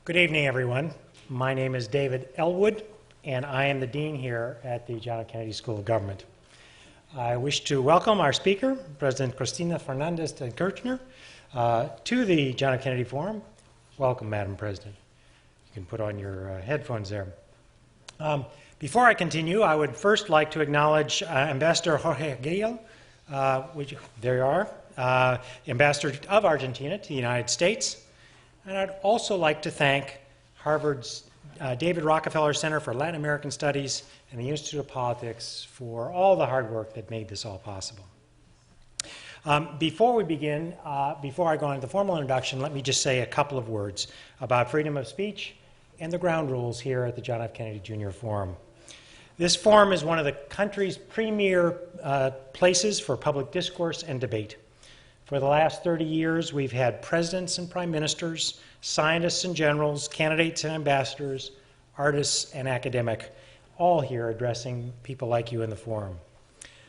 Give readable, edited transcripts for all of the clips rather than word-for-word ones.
Good evening, everyone. My name is David Elwood, and I am the Dean here at the John F. Kennedy School of Government. I wish to welcome our speaker, President Cristina Fernandez de Kirchner, to the John F. Kennedy Forum. Welcome, Madam President. You can put on your headphones there. Before I continue, I would first like to acknowledge Ambassador Jorge Gil, there you are, Ambassador of Argentina to the United States. And I'd also like to thank Harvard's David Rockefeller Center for Latin American Studies and the Institute of Politics for all the hard work that made this all possible. Before we begin, before I go into the formal introduction, let me just say a couple of words about freedom of speech and the ground rules here at the John F. Kennedy Jr. Forum. This forum is one of the country's premier places for public discourse and debate. For the last 30 years, we've had presidents and prime ministers, scientists and generals, candidates and ambassadors, artists and academics, all here addressing people like you in the forum.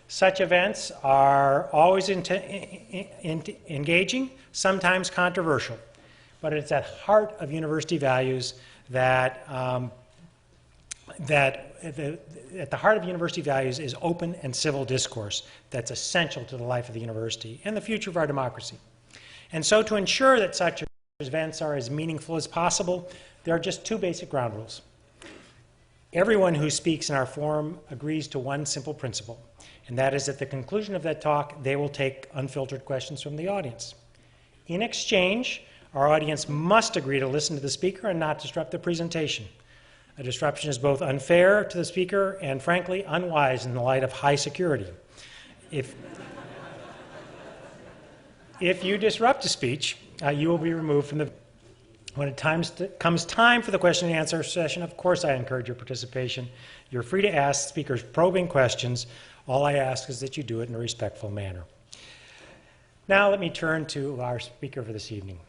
Such events are always engaging, sometimes controversial, but it's at the heart of university values that at the heart of university values is open and civil discourse that's essential to the life of the university and the future of our democracy. And so to ensure that such events are as meaningful as possible, there are just two basic ground rules. Everyone who speaks in our forum agrees to one simple principle, and that is at the conclusion of that talk, they will take unfiltered questions from the audience. In exchange, our audience must agree to listen to the speaker and not disrupt the presentation. A disruption is both unfair to the speaker and, frankly, unwise in the light of high security. If you disrupt a speech, you will be removed from the... When it comes time for the question and answer session, of course I encourage your participation. You're free to ask speakers probing questions. All I ask is that you do it in a respectful manner. Now let me turn to our speaker for this evening.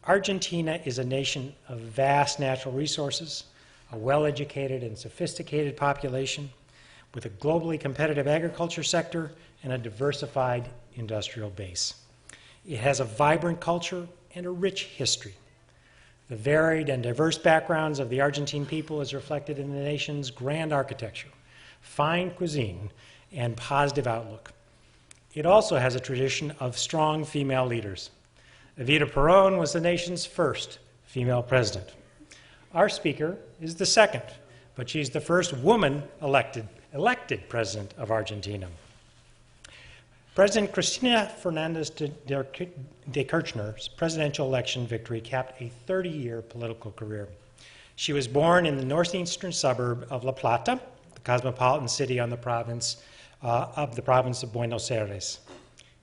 Argentina is a nation of vast natural resources, a well-educated and sophisticated population with a globally competitive agriculture sector and a diversified industrial base. It has a vibrant culture and a rich history. The varied and diverse backgrounds of the Argentine people is reflected in the nation's grand architecture, fine cuisine, and positive outlook. It also has a tradition of strong female leaders. Evita Perón was the nation's first female president. Our speaker is the second, but she's the first woman elected president of Argentina. President Cristina Fernandez de Kirchner's presidential election victory capped a 30-year political career. She was born in the northeastern suburb of La Plata, the cosmopolitan city on the province of Buenos Aires.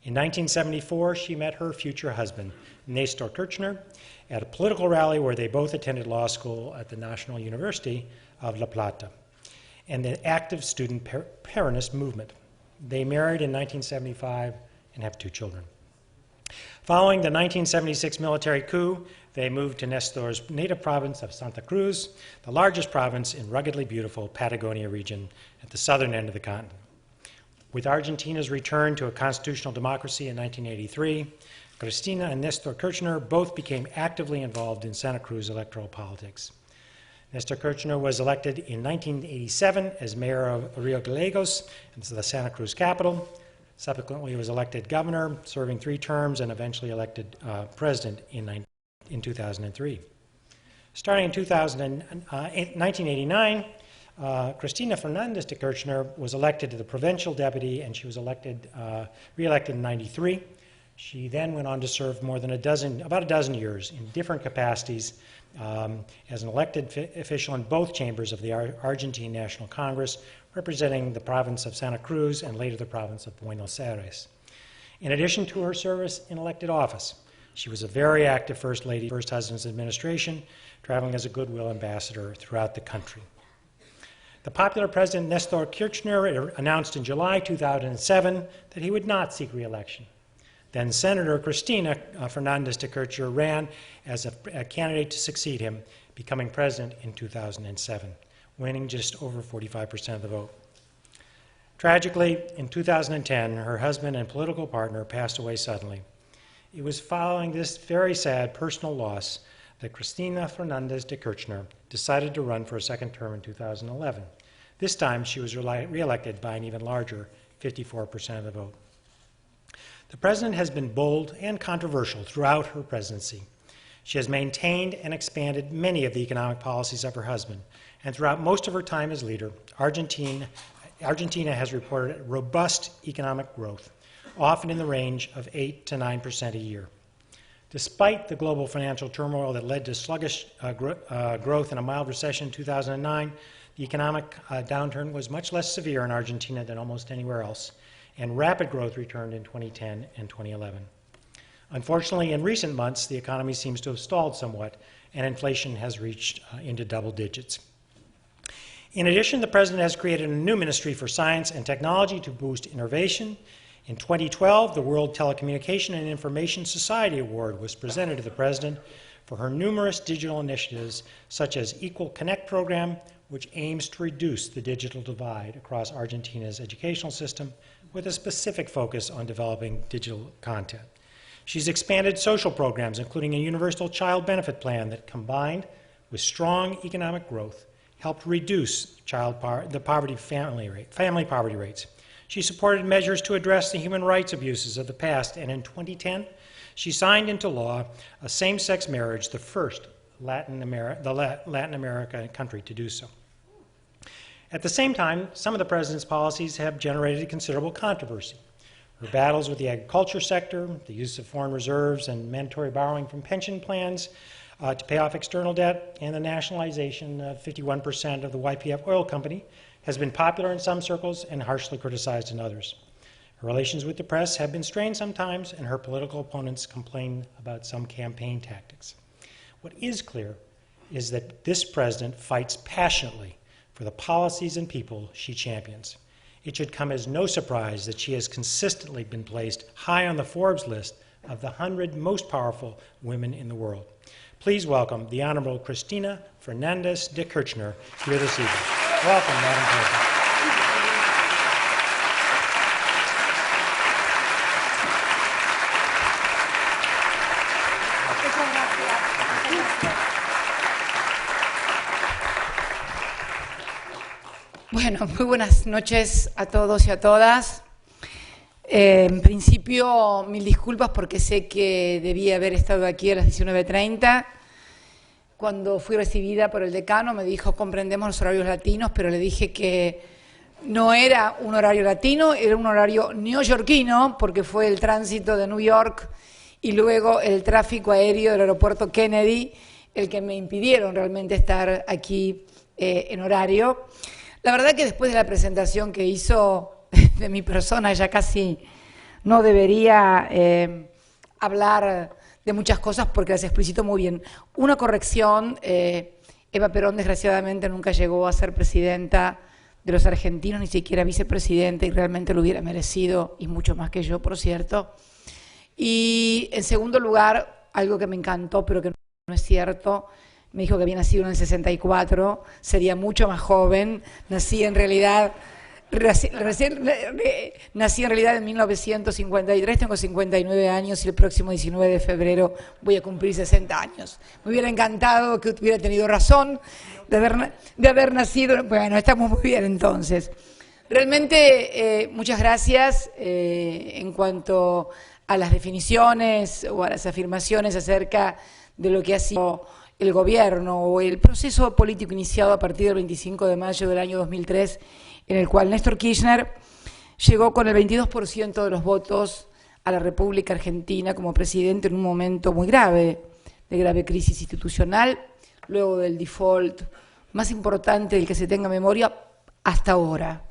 In 1974, she met her future husband, Nestor Kirchner, at a political rally where they both attended law school at the National University of La Plata and the active student Peronist movement. They married in 1975 and have 2 children. Following the 1976 military coup, they moved to Nestor's native province of Santa Cruz, the largest province in ruggedly beautiful Patagonia region at the southern end of the continent. With Argentina's return to a constitutional democracy in 1983, Cristina and Nestor Kirchner both became actively involved in Santa Cruz electoral politics. Nestor Kirchner was elected in 1987 as mayor of Rio Gallegos, the Santa Cruz capital. Subsequently, he was elected governor, serving 3 terms, and eventually elected president in 2003. Starting in 1989, Cristina Fernandez de Kirchner was elected to the provincial deputy, and she was re-elected in 93. She then went on to serve about a dozen years in different capacities as an elected official in both chambers of the Argentine National Congress, representing the province of Santa Cruz and later the province of Buenos Aires. In addition to her service in elected office, she was a very active First Lady, first husband's administration, traveling as a goodwill ambassador throughout the country. The popular President Nestor Kirchner announced in July 2007 that he would not seek re-election. Then Senator Cristina Fernandez de Kirchner ran as a candidate to succeed him, becoming president in 2007, winning just over 45% of the vote. Tragically, in 2010, her husband and political partner passed away suddenly. It was following this very sad personal loss that Cristina Fernández de Kirchner decided to run for a second term in 2011. This time, she was reelected by an even larger 54% of the vote. The President has been bold and controversial throughout her presidency. She has maintained and expanded many of the economic policies of her husband, and throughout most of her time as leader, Argentina has reported robust economic growth, often in the range of 8 to 9% a year. Despite the global financial turmoil that led to sluggish growth and a mild recession in 2009, the economic downturn was much less severe in Argentina than almost anywhere else, and rapid growth returned in 2010 and 2011. Unfortunately, in recent months, the economy seems to have stalled somewhat, and inflation has reached into double digits. In addition, the President has created a new Ministry for Science and Technology to boost innovation. In 2012, the World Telecommunication and Information Society Award was presented to the President for her numerous digital initiatives, such as Equal Connect program, which aims to reduce the digital divide across Argentina's educational system with a specific focus on developing digital content. She's expanded social programs, including a universal child benefit plan that, combined with strong economic growth, helped reduce family poverty rates. She supported measures to address the human rights abuses of the past, and in 2010, she signed into law a same-sex marriage, the first Latin American country to do so. At the same time, some of the President's policies have generated considerable controversy. Her battles with the agriculture sector, the use of foreign reserves and mandatory borrowing from pension plans to pay off external debt, and the nationalization of 51% of the YPF oil company has been popular in some circles and harshly criticized in others. Her relations with the press have been strained sometimes, and her political opponents complain about some campaign tactics. What is clear is that this President fights passionately for the policies and people she champions. It should come as no surprise that she has consistently been placed high on the Forbes list of the 100 most powerful women in the world. Please welcome the Honorable Cristina Fernández de Kirchner here this evening. Welcome, Madam President. Bueno, muy buenas noches a todos y a todas. En principio, mil disculpas porque sé que debía haber estado aquí a las 19:30. Cuando fui recibida por el decano me dijo, comprendemos los horarios latinos, pero le dije que no era un horario latino, era un horario neoyorquino, porque fue el tránsito de New York y luego el tráfico aéreo del aeropuerto Kennedy el que me impidieron realmente estar aquí en horario. La verdad que después de la presentación que hizo de mi persona ya casi no debería hablar de muchas cosas porque las explicito muy bien. Una corrección, Eva Perón desgraciadamente nunca llegó a ser presidenta de los argentinos, ni siquiera vicepresidenta, y realmente lo hubiera merecido, y mucho más que yo, por cierto. Y en segundo lugar, algo que me encantó pero que no es cierto, me dijo que había nacido en el 64, sería mucho más joven, nací en realidad en 1953, tengo 59 años y el próximo 19 de febrero voy a cumplir 60 años. Me hubiera encantado que hubiera tenido razón de haber nacido, bueno, estamos muy bien entonces. Realmente muchas gracias en cuanto a las definiciones o a las afirmaciones acerca de lo que ha sido el gobierno o el proceso político iniciado a partir del 25 de mayo del año 2003, en el cual Néstor Kirchner llegó con el 22% de los votos a la República Argentina como presidente en un momento muy grave, de grave crisis institucional, luego del default más importante del que se tenga memoria hasta ahora,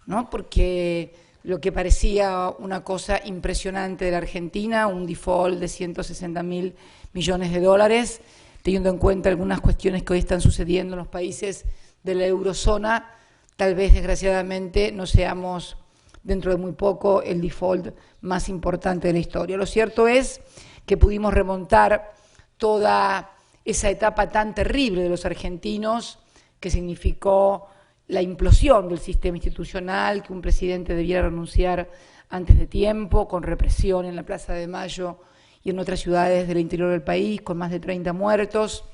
¿no? Porque lo que parecía una cosa impresionante de la Argentina, un default de 160.000 millones de dólares, teniendo en cuenta algunas cuestiones que hoy están sucediendo en los países de la eurozona, tal vez desgraciadamente no seamos dentro de muy poco el default más importante de la historia. Lo cierto es que pudimos remontar toda esa etapa tan terrible de los argentinos que significó la implosión del sistema institucional, que un presidente debiera renunciar antes de tiempo, con represión en la Plaza de Mayo y en otras ciudades del interior del país, con más de 30 muertos,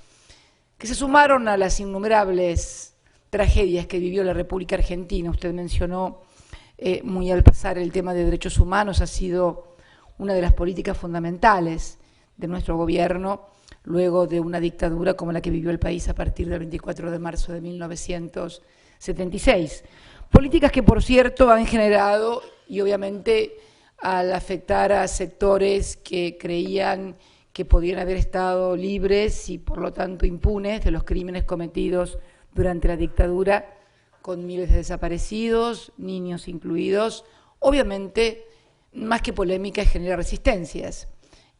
que se sumaron a las innumerables tragedias que vivió la República Argentina. Usted mencionó muy al pasar el tema de derechos humanos, ha sido una de las políticas fundamentales de nuestro gobierno, luego de una dictadura como la que vivió el país a partir del 24 de marzo de 1976. Políticas que, por cierto, han generado, y obviamente al afectar a sectores que creían que podían haber estado libres y, por lo tanto, impunes de los crímenes cometidos durante la dictadura, con miles de desaparecidos, niños incluidos, obviamente, más que polémica, genera resistencias.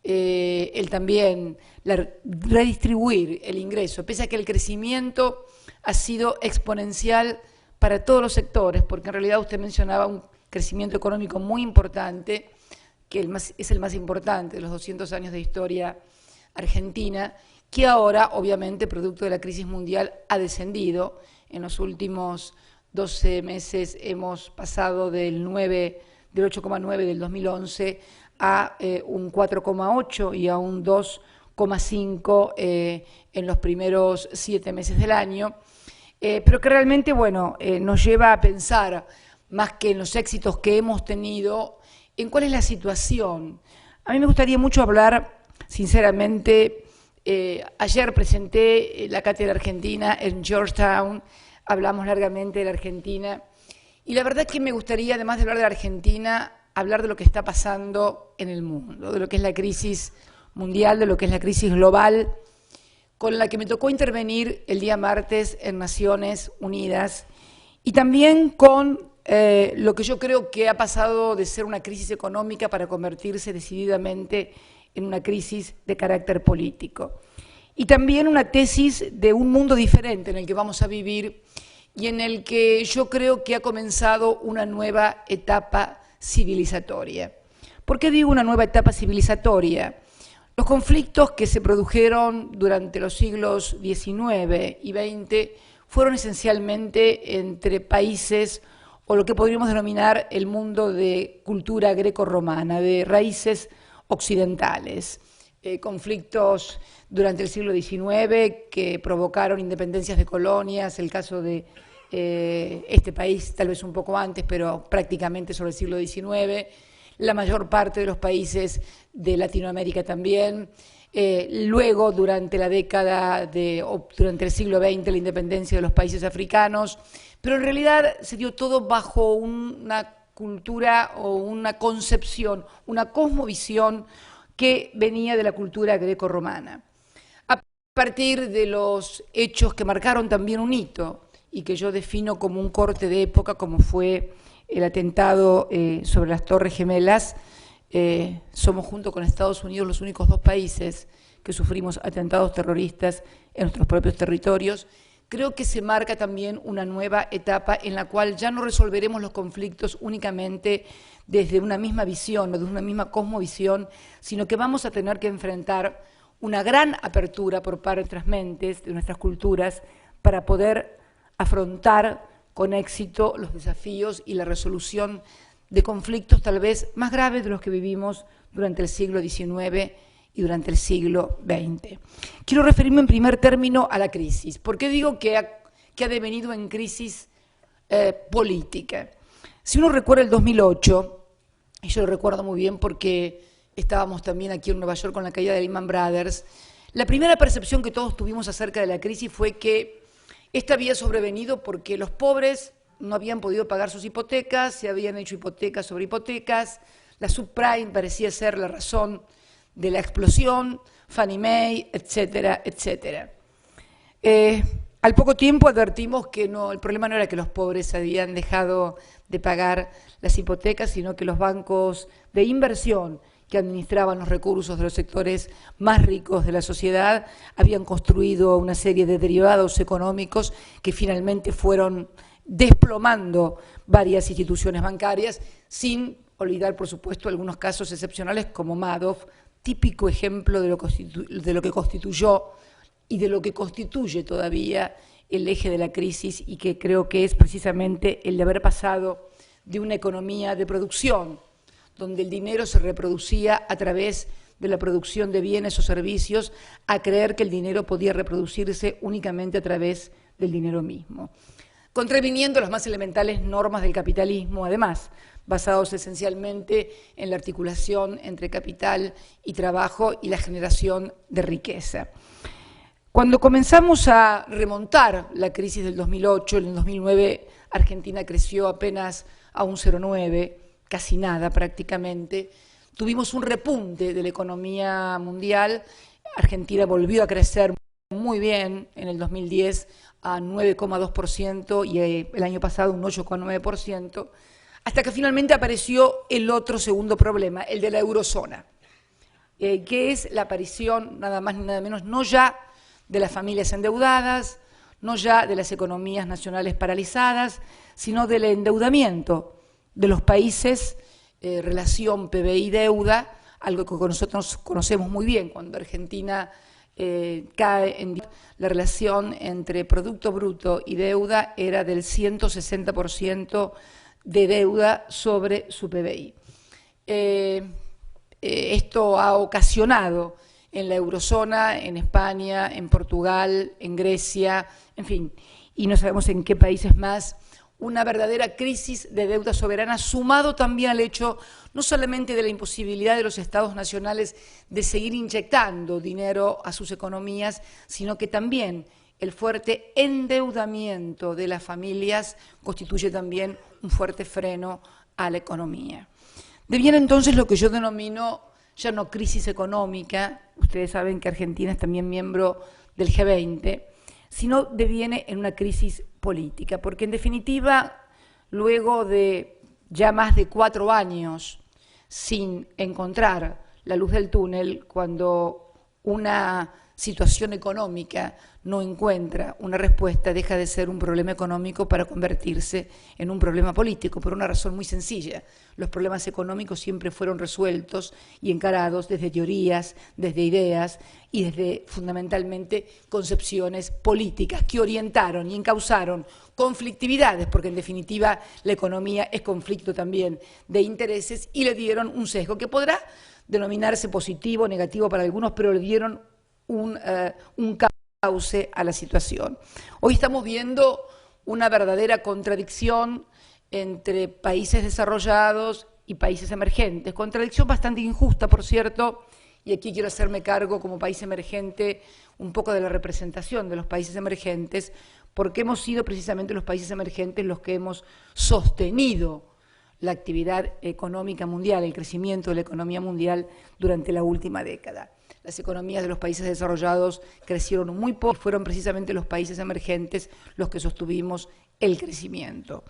El también redistribuir el ingreso, pese a que el crecimiento ha sido exponencial para todos los sectores, porque en realidad usted mencionaba un crecimiento económico muy importante, que es el más importante de los 200 años de historia argentina, que ahora, obviamente, producto de la crisis mundial, ha descendido. En los últimos 12 meses hemos pasado del 8,9 del 2011 a un 4,8 y a un 2,5 en los primeros 7 meses del año, pero que realmente, bueno, nos lleva a pensar, más que en los éxitos que hemos tenido, en cuál es la situación. A mí me gustaría mucho hablar, sinceramente, ayer presenté la Cátedra Argentina en Georgetown, hablamos largamente de la Argentina, y la verdad es que me gustaría, además de hablar de la Argentina, hablar de lo que está pasando en el mundo, de lo que es la crisis mundial, de lo que es la crisis global, con la que me tocó intervenir el día martes en Naciones Unidas, y también con lo que yo creo que ha pasado de ser una crisis económica para convertirse decididamente en una crisis de carácter político. Y también una tesis de un mundo diferente en el que vamos a vivir y en el que yo creo que ha comenzado una nueva etapa civilizatoria. ¿Por qué digo una nueva etapa civilizatoria? Los conflictos que se produjeron durante los siglos XIX y XX fueron esencialmente entre países o lo que podríamos denominar el mundo de cultura greco-romana, de raíces occidentales. Conflictos durante el siglo XIX que provocaron independencias de colonias, el caso de este país tal vez un poco antes, pero prácticamente sobre el siglo XIX, la mayor parte de los países de Latinoamérica también. Luego, durante la década durante el siglo XX, la independencia de los países africanos, pero en realidad se dio todo bajo una cultura o una concepción, una cosmovisión que venía de la cultura greco-romana. A partir de los hechos que marcaron también un hito y que yo defino como un corte de época, como fue el atentado sobre las Torres Gemelas, somos junto con Estados Unidos los únicos 2 países que sufrimos atentados terroristas en nuestros propios territorios. Creo que se marca también una nueva etapa en la cual ya no resolveremos los conflictos únicamente desde una misma visión o desde una misma cosmovisión, sino que vamos a tener que enfrentar una gran apertura por parte de nuestras mentes, de nuestras culturas, para poder afrontar con éxito los desafíos y la resolución de conflictos tal vez más graves de los que vivimos durante el siglo XIX y durante el siglo XX. Quiero referirme en primer término a la crisis. ¿Por qué digo que ha devenido en crisis política? Si uno recuerda el 2008, y yo lo recuerdo muy bien porque estábamos también aquí en Nueva York con la caída de Lehman Brothers, la primera percepción que todos tuvimos acerca de la crisis fue que esta había sobrevenido porque los pobres no habían podido pagar sus hipotecas, se habían hecho hipotecas sobre hipotecas, la subprime parecía ser la razón de la explosión, Fannie Mae, etcétera, etcétera. Al poco tiempo advertimos que el problema no era que los pobres habían dejado de pagar las hipotecas, sino que los bancos de inversión que administraban los recursos de los sectores más ricos de la sociedad habían construido una serie de derivados económicos que finalmente fueron desplomando varias instituciones bancarias, sin olvidar, por supuesto, algunos casos excepcionales como Madoff, típico ejemplo de lo que constituyó y de lo que constituye todavía el eje de la crisis y que creo que es precisamente el de haber pasado de una economía de producción, donde el dinero se reproducía a través de la producción de bienes o servicios a creer que el dinero podía reproducirse únicamente a través del dinero mismo, contraviniendo las más elementales normas del capitalismo, además, basados esencialmente en la articulación entre capital y trabajo y la generación de riqueza. Cuando comenzamos a remontar la crisis del 2008, en el 2009 Argentina creció apenas a un 0,9, casi nada prácticamente. Tuvimos un repunte de la economía mundial. Argentina volvió a crecer muy bien en el 2010 a 9,2% y el año pasado un 8,9%, hasta que finalmente apareció el otro segundo problema, el de la eurozona, que es la aparición, nada más ni nada menos, no ya de las familias endeudadas, no ya de las economías nacionales paralizadas, sino del endeudamiento de los países, relación PBI-deuda, algo que nosotros conocemos muy bien. Cuando Argentina cae en la relación entre Producto Bruto y deuda era del 160% de deuda sobre su PBI. Esto ha ocasionado en la eurozona, en España, en Portugal, en Grecia, en fin, y no sabemos en qué países más, una verdadera crisis de deuda soberana, sumado también al hecho no solamente de la imposibilidad de los estados nacionales de seguir inyectando dinero a sus economías, sino que también el fuerte endeudamiento de las familias constituye también un fuerte freno a la economía. Deviene entonces lo que yo denomino ya no crisis económica, ustedes saben que Argentina es también miembro del G20, sino deviene en una crisis política, porque en definitiva, luego de ya más de 4 años sin encontrar la luz del túnel, cuando una situación económica no encuentra una respuesta, deja de ser un problema económico para convertirse en un problema político, por una razón muy sencilla. Los problemas económicos siempre fueron resueltos y encarados desde teorías, desde ideas y desde fundamentalmente concepciones políticas que orientaron y encauzaron conflictividades, porque en definitiva la economía es conflicto también de intereses, y le dieron un sesgo que podrá denominarse positivo o negativo para algunos, pero le dieron un cauce a la situación. Hoy estamos viendo una verdadera contradicción entre países desarrollados y países emergentes, contradicción bastante injusta, por cierto, y aquí quiero hacerme cargo como país emergente un poco de la representación de los países emergentes, porque hemos sido precisamente los países emergentes los que hemos sostenido la actividad económica mundial, el crecimiento de la economía mundial durante la última década. Las economías de los países desarrollados crecieron muy poco y fueron precisamente los países emergentes los que sostuvimos el crecimiento.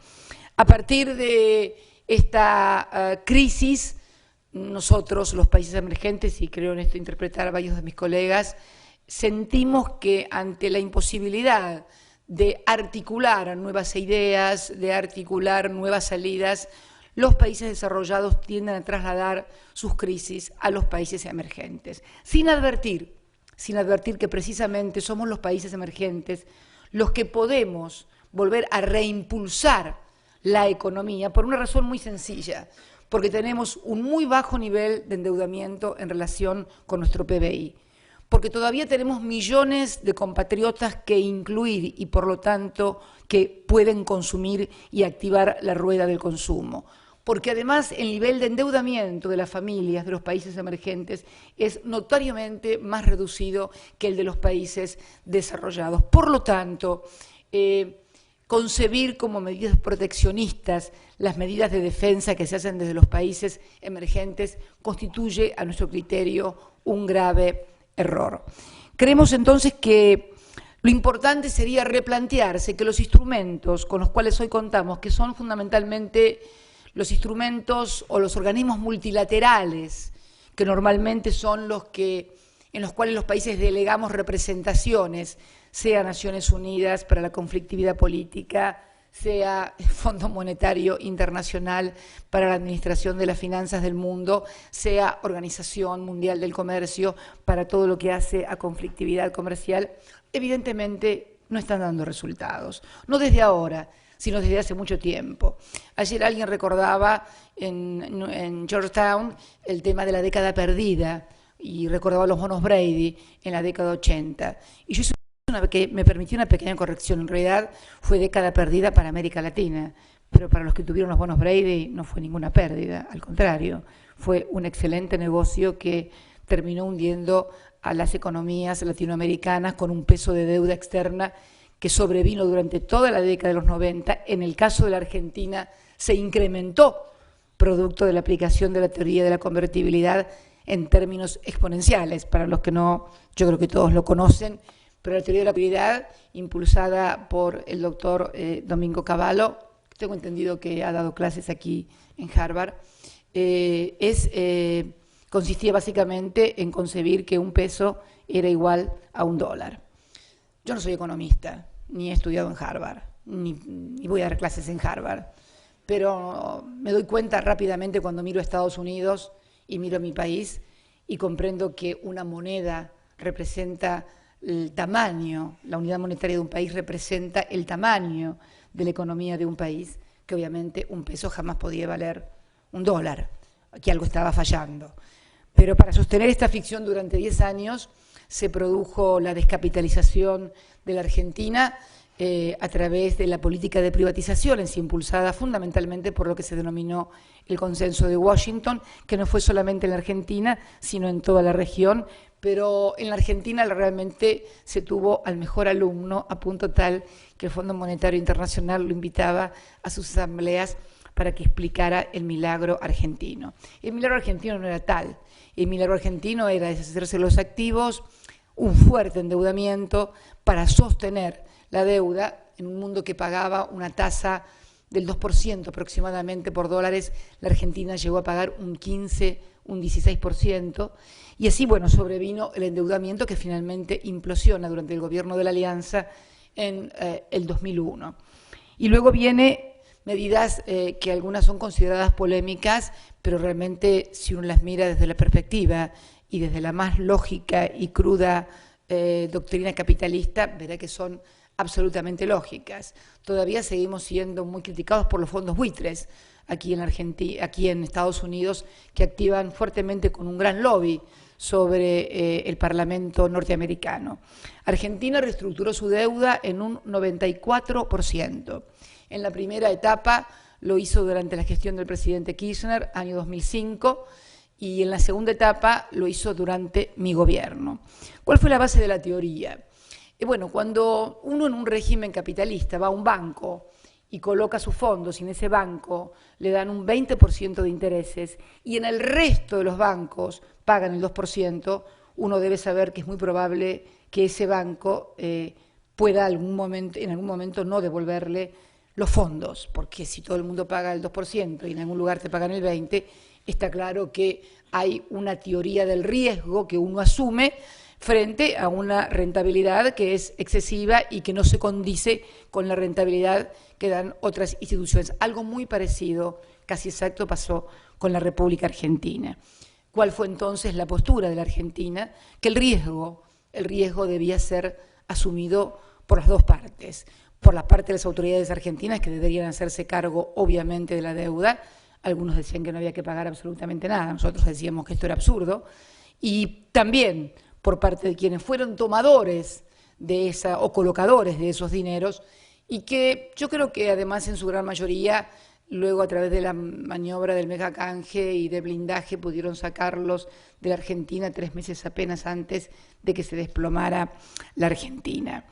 A partir de esta crisis, nosotros, los países emergentes, y creo en esto interpretar a varios de mis colegas, sentimos que ante la imposibilidad de articular nuevas ideas, de articular nuevas salidas, los países desarrollados tienden a trasladar sus crisis a los países emergentes, sin advertir que precisamente somos los países emergentes los que podemos volver a reimpulsar la economía por una razón muy sencilla, porque tenemos un muy bajo nivel de endeudamiento en relación con nuestro PBI, porque todavía tenemos millones de compatriotas que incluir y por lo tanto que pueden consumir y activar la rueda del consumo, porque además el nivel de endeudamiento de las familias de los países emergentes es notoriamente más reducido que el de los países desarrollados. Por lo tanto, concebir como medidas proteccionistas las medidas de defensa que se hacen desde los países emergentes constituye, a nuestro criterio, un grave error. Creemos entonces que lo importante sería replantearse que los instrumentos con los cuales hoy contamos, que son fundamentalmente los instrumentos o los organismos multilaterales, que normalmente son en los cuales los países delegamos representaciones, sea Naciones Unidas para la conflictividad política, sea el Fondo Monetario Internacional para la Administración de las Finanzas del Mundo, sea Organización Mundial del Comercio para todo lo que hace a conflictividad comercial, evidentemente no están dando resultados. No desde ahora, sino desde hace mucho tiempo. Ayer alguien recordaba en Georgetown el tema de la década perdida, y recordaba los bonos Brady en la década 80. Y yo hice que me permitió una pequeña corrección. En realidad fue década perdida para América Latina, pero para los que tuvieron los bonos Brady no fue ninguna pérdida, al contrario, fue un excelente negocio que terminó hundiendo a las economías latinoamericanas con un peso de deuda externa que sobrevino durante toda la década de los 90. En el caso de la Argentina se incrementó producto de la aplicación de la teoría de la convertibilidad en términos exponenciales. Para los que no, yo creo que todos lo conocen, pero la teoría de la convertibilidad, impulsada por el doctor Domingo Cavallo, tengo entendido que ha dado clases aquí en Harvard, consistía básicamente en concebir que un peso era igual a un dólar. Yo no soy economista, ni he estudiado en Harvard, ni voy a dar clases en Harvard, pero me doy cuenta rápidamente cuando miro a Estados Unidos y miro a mi país y comprendo que una moneda representa el tamaño, la unidad monetaria de un país representa el tamaño de la economía de un país, que obviamente un peso jamás podía valer un dólar, que algo estaba fallando. Pero para sostener esta ficción durante 10 años se produjo la descapitalización de la Argentina a través de la política de privatizaciones, impulsada fundamentalmente por lo que se denominó el Consenso de Washington, que no fue solamente en la Argentina, sino en toda la región, pero en la Argentina realmente se tuvo al mejor alumno, a punto tal que el Fondo Monetario Internacional lo invitaba a sus asambleas para que explicara el milagro argentino. El milagro argentino no era tal, el milagro argentino era deshacerse de los activos, un fuerte endeudamiento para sostener la deuda en un mundo que pagaba una tasa del 2% aproximadamente por dólares. La Argentina llegó a pagar un 15%, un 16%, y así, bueno, sobrevino el endeudamiento que finalmente implosiona durante el gobierno de la Alianza en el 2001. Y luego viene medidas que algunas son consideradas polémicas, pero realmente si uno las mira desde la perspectiva y desde la más lógica y cruda doctrina capitalista, verá que son absolutamente lógicas. Todavía seguimos siendo muy criticados por los fondos buitres aquí en Argentina, aquí en Estados Unidos, que activan fuertemente con un gran lobby sobre el Parlamento norteamericano. Argentina reestructuró su deuda en un 94%. En la primera etapa lo hizo durante la gestión del presidente Kirchner, año 2005, y en la segunda etapa lo hizo durante mi gobierno. ¿Cuál fue la base de la teoría? Bueno, cuando uno en un régimen capitalista va a un banco y coloca sus fondos y en ese banco le dan un 20% de intereses y en el resto de los bancos pagan el 2%, uno debe saber que es muy probable que ese banco pueda en algún momento no devolverle los fondos, porque si todo el mundo paga el 2% y en algún lugar te pagan el 20%, está claro que hay una teoría del riesgo que uno asume frente a una rentabilidad que es excesiva y que no se condice con la rentabilidad que dan otras instituciones. Algo muy parecido, casi exacto, pasó con la República Argentina. ¿Cuál fue entonces la postura de la Argentina? Que el riesgo debía ser asumido por las dos partes. Por la parte de las autoridades argentinas, que deberían hacerse cargo, obviamente, de la deuda. Algunos decían que no había que pagar absolutamente nada, nosotros decíamos que esto era absurdo. Y también por parte de quienes fueron tomadores de esa o colocadores de esos dineros y que yo creo que además en su gran mayoría luego a través de la maniobra del megacanje y de blindaje pudieron sacarlos de la Argentina 3 meses apenas antes de que se desplomara la Argentina.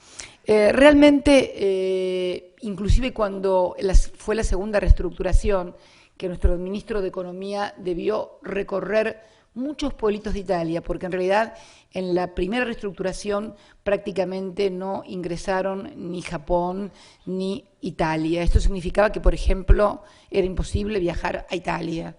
Realmente, inclusive cuando fue la segunda reestructuración, que nuestro ministro de Economía debió recorrer muchos pueblitos de Italia, porque en realidad en la primera reestructuración prácticamente no ingresaron ni Japón ni Italia. Esto significaba que, por ejemplo, era imposible viajar a Italia.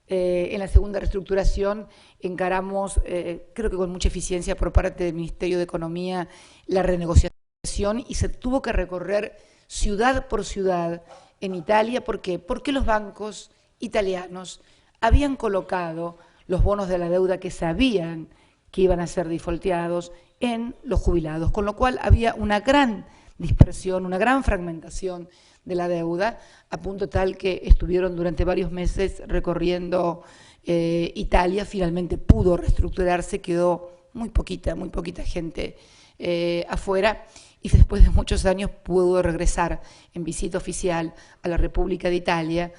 En la segunda reestructuración encaramos, creo que con mucha eficiencia por parte del Ministerio de Economía, la renegociación y se tuvo que recorrer ciudad por ciudad en Italia. ¿Por qué? Porque los bancos italianos habían colocado los bonos de la deuda que sabían que iban a ser defaulteados en los jubilados, con lo cual había una gran dispersión, una gran fragmentación de la deuda, a punto tal que estuvieron durante varios meses recorriendo Italia finalmente pudo reestructurarse, quedó muy poquita gente afuera, y después de muchos años pudo regresar en visita oficial a la República de Italia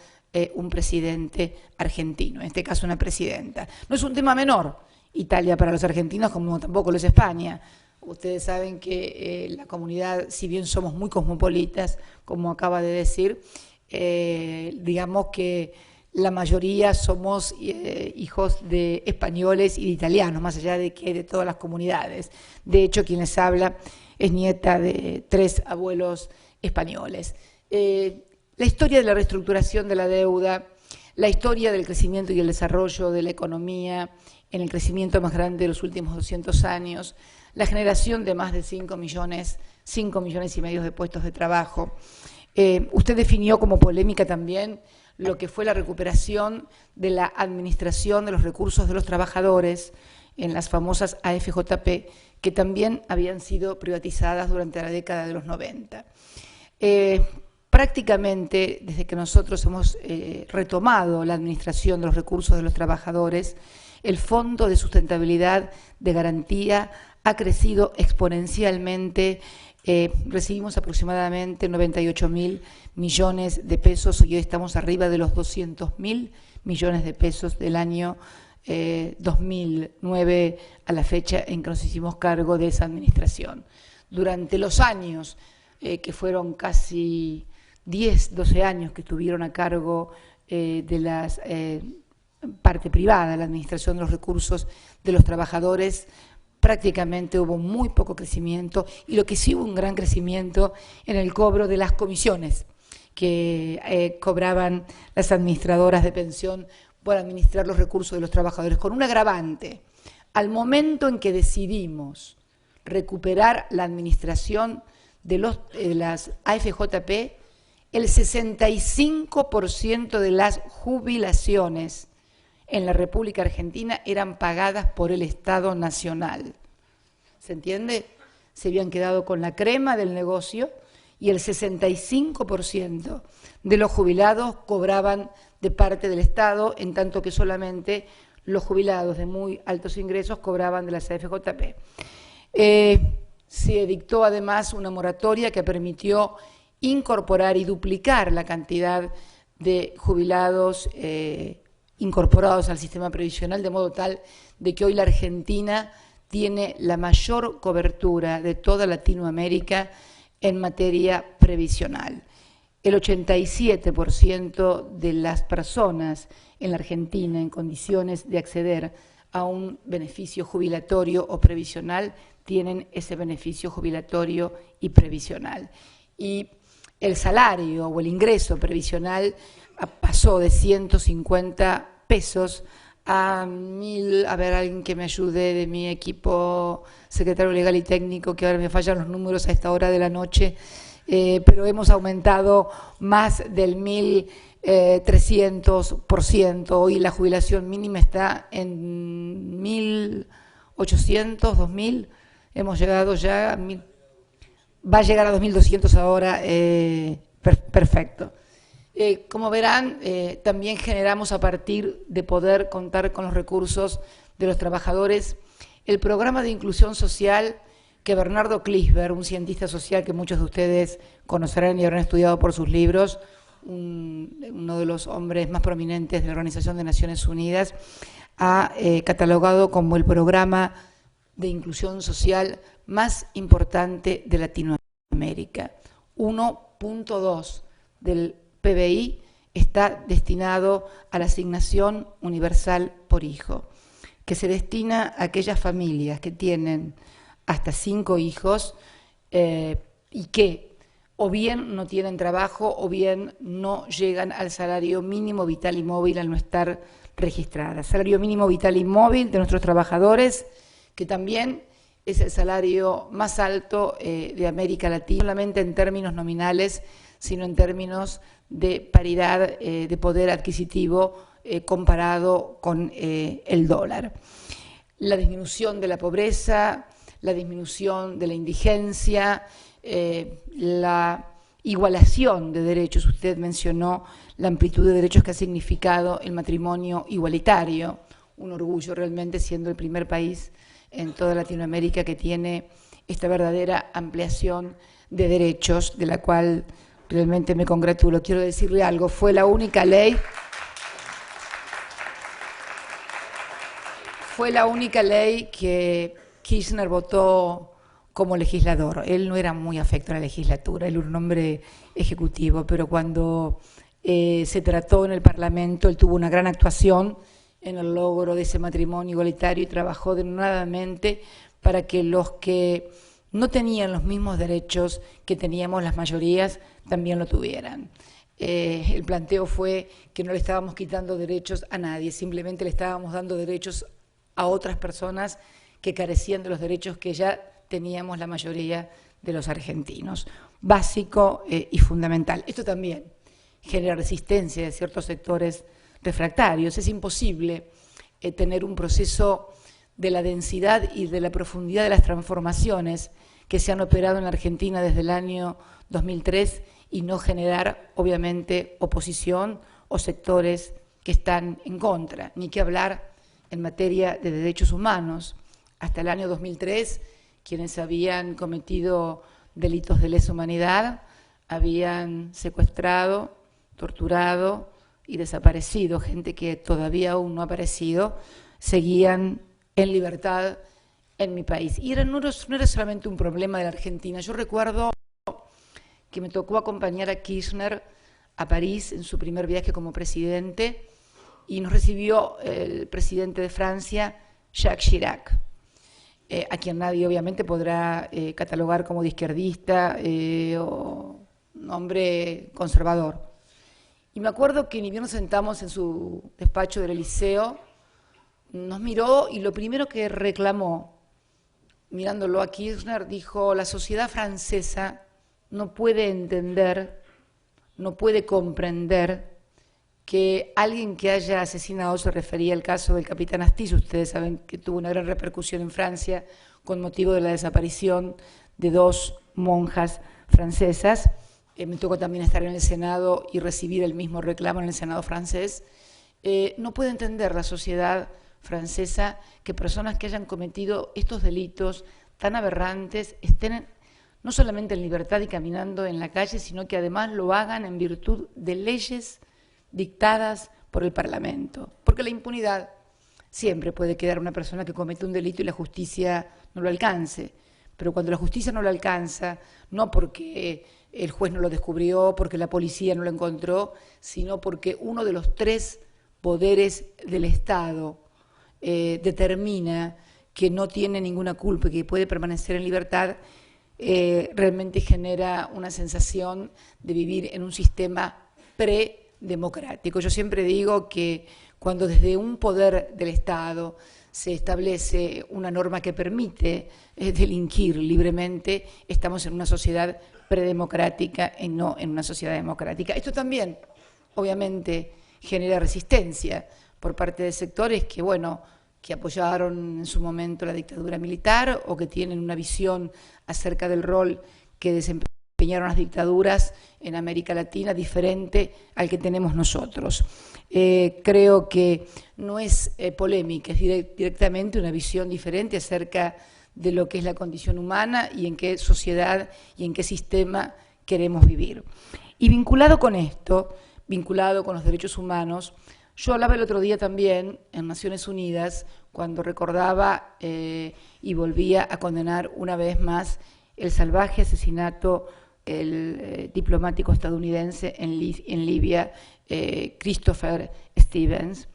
un presidente argentino, en este caso una presidenta. No es un tema menor Italia para los argentinos, como tampoco lo es España. Ustedes saben que la comunidad, si bien somos muy cosmopolitas, como acaba de decir, digamos que la mayoría somos hijos de españoles y de italianos, más allá de que de todas las comunidades. De hecho, quien les habla es nieta de 3 abuelos españoles. La historia de la reestructuración de la deuda, la historia del crecimiento y el desarrollo de la economía en el crecimiento más grande de los últimos 200 años, la generación de más de 5 millones y medio de puestos de trabajo. Usted definió como polémica también lo que fue la recuperación de la administración de los recursos de los trabajadores en las famosas AFJP, que también habían sido privatizadas durante la década de los 90. Prácticamente, desde que nosotros hemos retomado la administración de los recursos de los trabajadores, el Fondo de Sustentabilidad de Garantía ha crecido exponencialmente. Recibimos aproximadamente 98.000 millones de pesos y hoy estamos arriba de los 200.000 millones de pesos del año 2009 a la fecha en que nos hicimos cargo de esa administración. Durante los años que fueron casi 10, 12 años que estuvieron a cargo de la parte privada, la administración de los recursos de los trabajadores, prácticamente hubo muy poco crecimiento, y lo que sí hubo un gran crecimiento en el cobro de las comisiones que cobraban las administradoras de pensión por administrar los recursos de los trabajadores, con un agravante. Al momento en que decidimos recuperar la administración de las AFJP, el 65% de las jubilaciones en la República Argentina eran pagadas por el Estado Nacional. ¿Se entiende? Se habían quedado con la crema del negocio y el 65% de los jubilados cobraban de parte del Estado, en tanto que solamente los jubilados de muy altos ingresos cobraban de las AFJP. Se dictó además una moratoria que permitió incorporar y duplicar la cantidad de jubilados incorporados al sistema previsional, de modo tal de que hoy la Argentina tiene la mayor cobertura de toda Latinoamérica en materia previsional. El 87% de las personas en la Argentina en condiciones de acceder a un beneficio jubilatorio o previsional tienen ese beneficio jubilatorio y previsional. Y el salario o el ingreso previsional pasó de 150 pesos a 1.000, a ver, alguien que me ayude de mi equipo, secretario legal y técnico, que ahora me fallan los números a esta hora de la noche, pero hemos aumentado más del 1.300%. Hoy la jubilación mínima está en 1.800, 2.000, hemos llegado ya a 1.000, va a llegar a 2.200 ahora, perfecto. Como verán, también generamos, a partir de poder contar con los recursos de los trabajadores, el programa de inclusión social que Bernardo Kliesberg, un cientista social que muchos de ustedes conocerán y habrán estudiado por sus libros, uno de los hombres más prominentes de la Organización de Naciones Unidas, ha catalogado como el programa de inclusión social más importante de Latinoamérica. 1.2 del PBI está destinado a la asignación universal por hijo, que se destina a aquellas familias que tienen hasta 5 hijos y que o bien no tienen trabajo o bien no llegan al salario mínimo vital y móvil al no estar registradas. Salario mínimo vital y móvil de nuestros trabajadores, que también es el salario más alto de América Latina, no solamente en términos nominales, sino en términos de paridad de poder adquisitivo comparado con el dólar. La disminución de la pobreza, la disminución de la indigencia, la igualación de derechos. Usted mencionó la amplitud de derechos que ha significado el matrimonio igualitario, un orgullo realmente siendo el primer país en toda Latinoamérica que tiene esta verdadera ampliación de derechos, de la cual realmente me congratulo. Quiero decirle algo, fue la única ley que Kirchner votó como legislador. Él no era muy afecto a la legislatura, él era un hombre ejecutivo, pero cuando se trató en el Parlamento, él tuvo una gran actuación en el logro de ese matrimonio igualitario y trabajó denodadamente para que los que no tenían los mismos derechos que teníamos las mayorías también lo tuvieran. El planteo fue que no le estábamos quitando derechos a nadie, simplemente le estábamos dando derechos a otras personas que carecían de los derechos que ya teníamos la mayoría de los argentinos. Básico y fundamental. Esto también genera resistencia de ciertos sectores refractarios. Es imposible tener un proceso de la densidad y de la profundidad de las transformaciones que se han operado en la Argentina desde el año 2003 y no generar, obviamente, oposición o sectores que están en contra. Ni que hablar en materia de derechos humanos. Hasta el año 2003, quienes habían cometido delitos de lesa humanidad habían secuestrado, torturado y desaparecido. Gente que todavía aún no ha aparecido, seguían en libertad en mi país. Y no era solamente un problema de la Argentina. Yo recuerdo que me tocó acompañar a Kirchner a París en su primer viaje como presidente y nos recibió el presidente de Francia, Jacques Chirac, a quien nadie obviamente podrá catalogar como de izquierdista o un hombre conservador. Y me acuerdo que ni bien nos sentamos en su despacho del Eliseo, nos miró y lo primero que reclamó, mirándolo a Kirchner, dijo: la sociedad francesa no puede entender, no puede comprender que alguien que haya asesinado, se refería al caso del capitán Astiz, ustedes saben que tuvo una gran repercusión en Francia con motivo de la desaparición de 2 monjas francesas. Me tocó también estar en el Senado y recibir el mismo reclamo en el Senado francés. No puede entender la sociedad francesa que personas que hayan cometido estos delitos tan aberrantes estén no solamente en libertad y caminando en la calle, sino que además lo hagan en virtud de leyes dictadas por el Parlamento. Porque la impunidad siempre puede quedar una persona que comete un delito y la justicia no lo alcance. Pero cuando la justicia no lo alcanza, no porque el juez no lo descubrió, porque la policía no lo encontró, sino porque uno de los 3 poderes del Estado determina que no tiene ninguna culpa y que puede permanecer en libertad, realmente genera una sensación de vivir en un sistema predemocrático. Yo siempre digo que cuando desde un poder del Estado se establece una norma que permite delinquir libremente, estamos en una sociedad predemocrática y no en una sociedad democrática. Esto también, obviamente, genera resistencia por parte de sectores que, bueno, que apoyaron en su momento la dictadura militar o que tienen una visión acerca del rol que desempeñaron las dictaduras en América Latina diferente al que tenemos nosotros. Creo que no es polémica, es directamente una visión diferente acerca de lo que es la condición humana y en qué sociedad y en qué sistema queremos vivir. Y vinculado con esto, vinculado con los derechos humanos, yo hablaba el otro día también en Naciones Unidas cuando recordaba y volvía a condenar una vez más el salvaje asesinato del diplomático estadounidense en Libia, Christopher Stevens,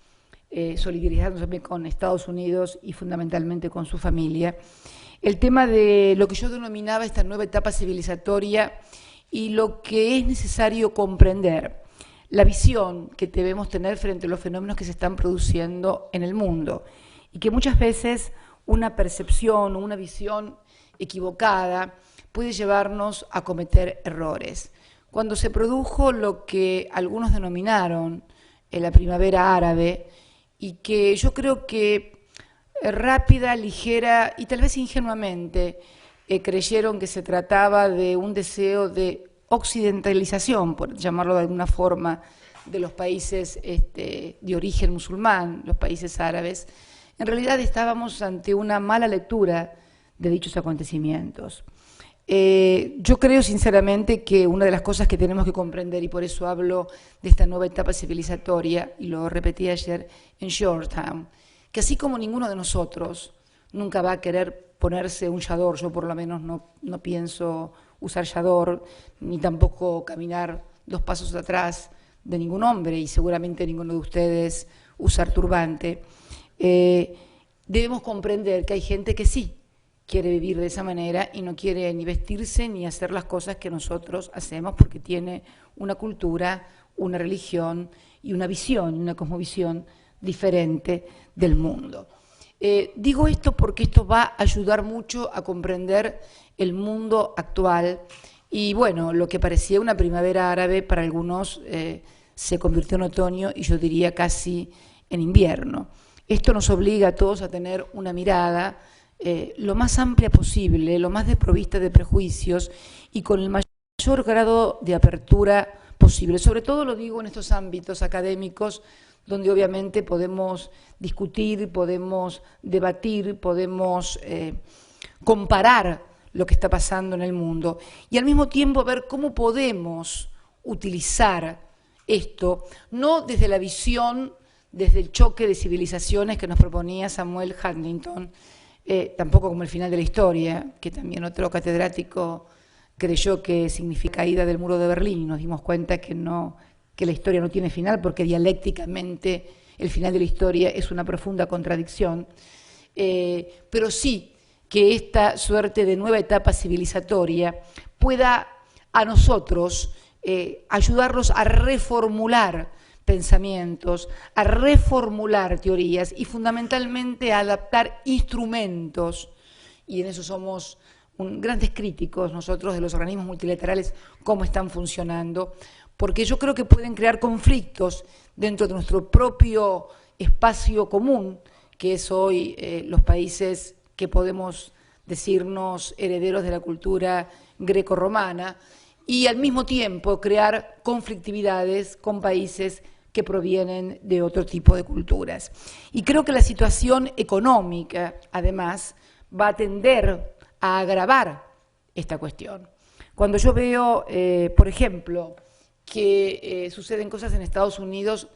solidarizándose con Estados Unidos y fundamentalmente con su familia. El tema de lo que yo denominaba esta nueva etapa civilizatoria y lo que es necesario comprender, la visión que debemos tener frente a los fenómenos que se están produciendo en el mundo y que muchas veces una percepción o una visión equivocada puede llevarnos a cometer errores. Cuando se produjo lo que algunos denominaron la primavera árabe y que yo creo que rápida, ligera y tal vez ingenuamente creyeron que se trataba de un deseo de occidentalización, por llamarlo de alguna forma, de los países de origen musulmán, los países árabes, en realidad estábamos ante una mala lectura de dichos acontecimientos. Yo creo sinceramente que una de las cosas que tenemos que comprender, y por eso hablo de esta nueva etapa civilizatoria, y lo repetí ayer en Georgetown, que así como ninguno de nosotros nunca va a querer ponerse un chador, yo por lo menos no pienso usar chador, ni tampoco caminar 2 pasos atrás de ningún hombre, y seguramente ninguno de ustedes usar turbante, debemos comprender que hay gente que sí quiere vivir de esa manera y no quiere ni vestirse ni hacer las cosas que nosotros hacemos porque tiene una cultura, una religión y una visión, una cosmovisión diferente del mundo. Digo esto porque esto va a ayudar mucho a comprender el mundo actual y, bueno, lo que parecía una primavera árabe para algunos se convirtió en otoño y yo diría casi en invierno. Esto nos obliga a todos a tener una mirada lo más amplia posible, lo más desprovista de prejuicios y con el mayor grado de apertura posible. Sobre todo lo digo en estos ámbitos académicos donde obviamente podemos discutir, podemos debatir, podemos comparar lo que está pasando en el mundo y al mismo tiempo ver cómo podemos utilizar esto, no desde la visión, desde el choque de civilizaciones que nos proponía Samuel Huntington, tampoco como el final de la historia, que también otro catedrático creyó que significa caída del muro de Berlín, y nos dimos cuenta que la historia no tiene final, porque dialécticamente el final de la historia es una profunda contradicción, pero sí que esta suerte de nueva etapa civilizatoria pueda a nosotros ayudarlos a reformular pensamientos, a reformular teorías y fundamentalmente a adaptar instrumentos, y en eso somos grandes críticos nosotros de los organismos multilaterales, cómo están funcionando, porque yo creo que pueden crear conflictos dentro de nuestro propio espacio común, que es hoy los países que podemos decirnos herederos de la cultura greco-romana, y al mismo tiempo crear conflictividades con países que provienen de otro tipo de culturas. Y creo que la situación económica, además, va a tender a agravar esta cuestión. Cuando yo veo, por ejemplo, que suceden cosas en Estados Unidos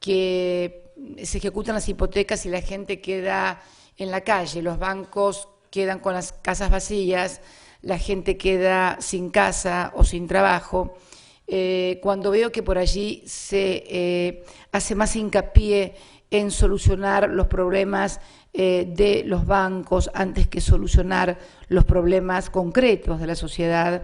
que se ejecutan las hipotecas y la gente queda en la calle, los bancos quedan con las casas vacías, la gente queda sin casa o sin trabajo, cuando veo que por allí se hace más hincapié en solucionar los problemas de los bancos antes que solucionar los problemas concretos de la sociedad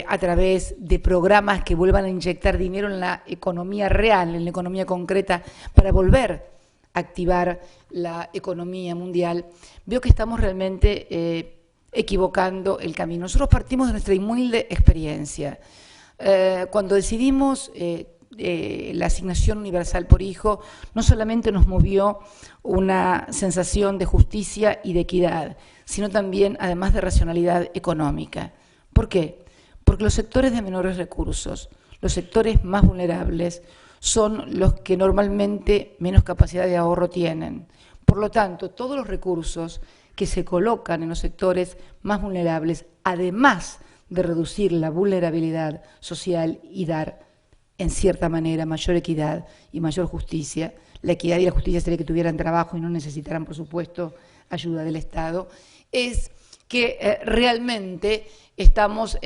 a través de programas que vuelvan a inyectar dinero en la economía real, en la economía concreta, para volver a activar la economía mundial, veo que estamos realmente equivocando el camino. Nosotros partimos de nuestra humilde experiencia. Cuando decidimos la asignación universal por hijo, no solamente nos movió una sensación de justicia y de equidad, sino también, además de racionalidad económica. ¿Por qué? Porque los sectores de menores recursos, los sectores más vulnerables, son los que normalmente menos capacidad de ahorro tienen. Por lo tanto, todos los recursos que se colocan en los sectores más vulnerables, además de reducir la vulnerabilidad social y dar, en cierta manera, mayor equidad y mayor justicia. La equidad y la justicia sería que tuvieran trabajo y no necesitaran, por supuesto, ayuda del Estado. Es que realmente estamos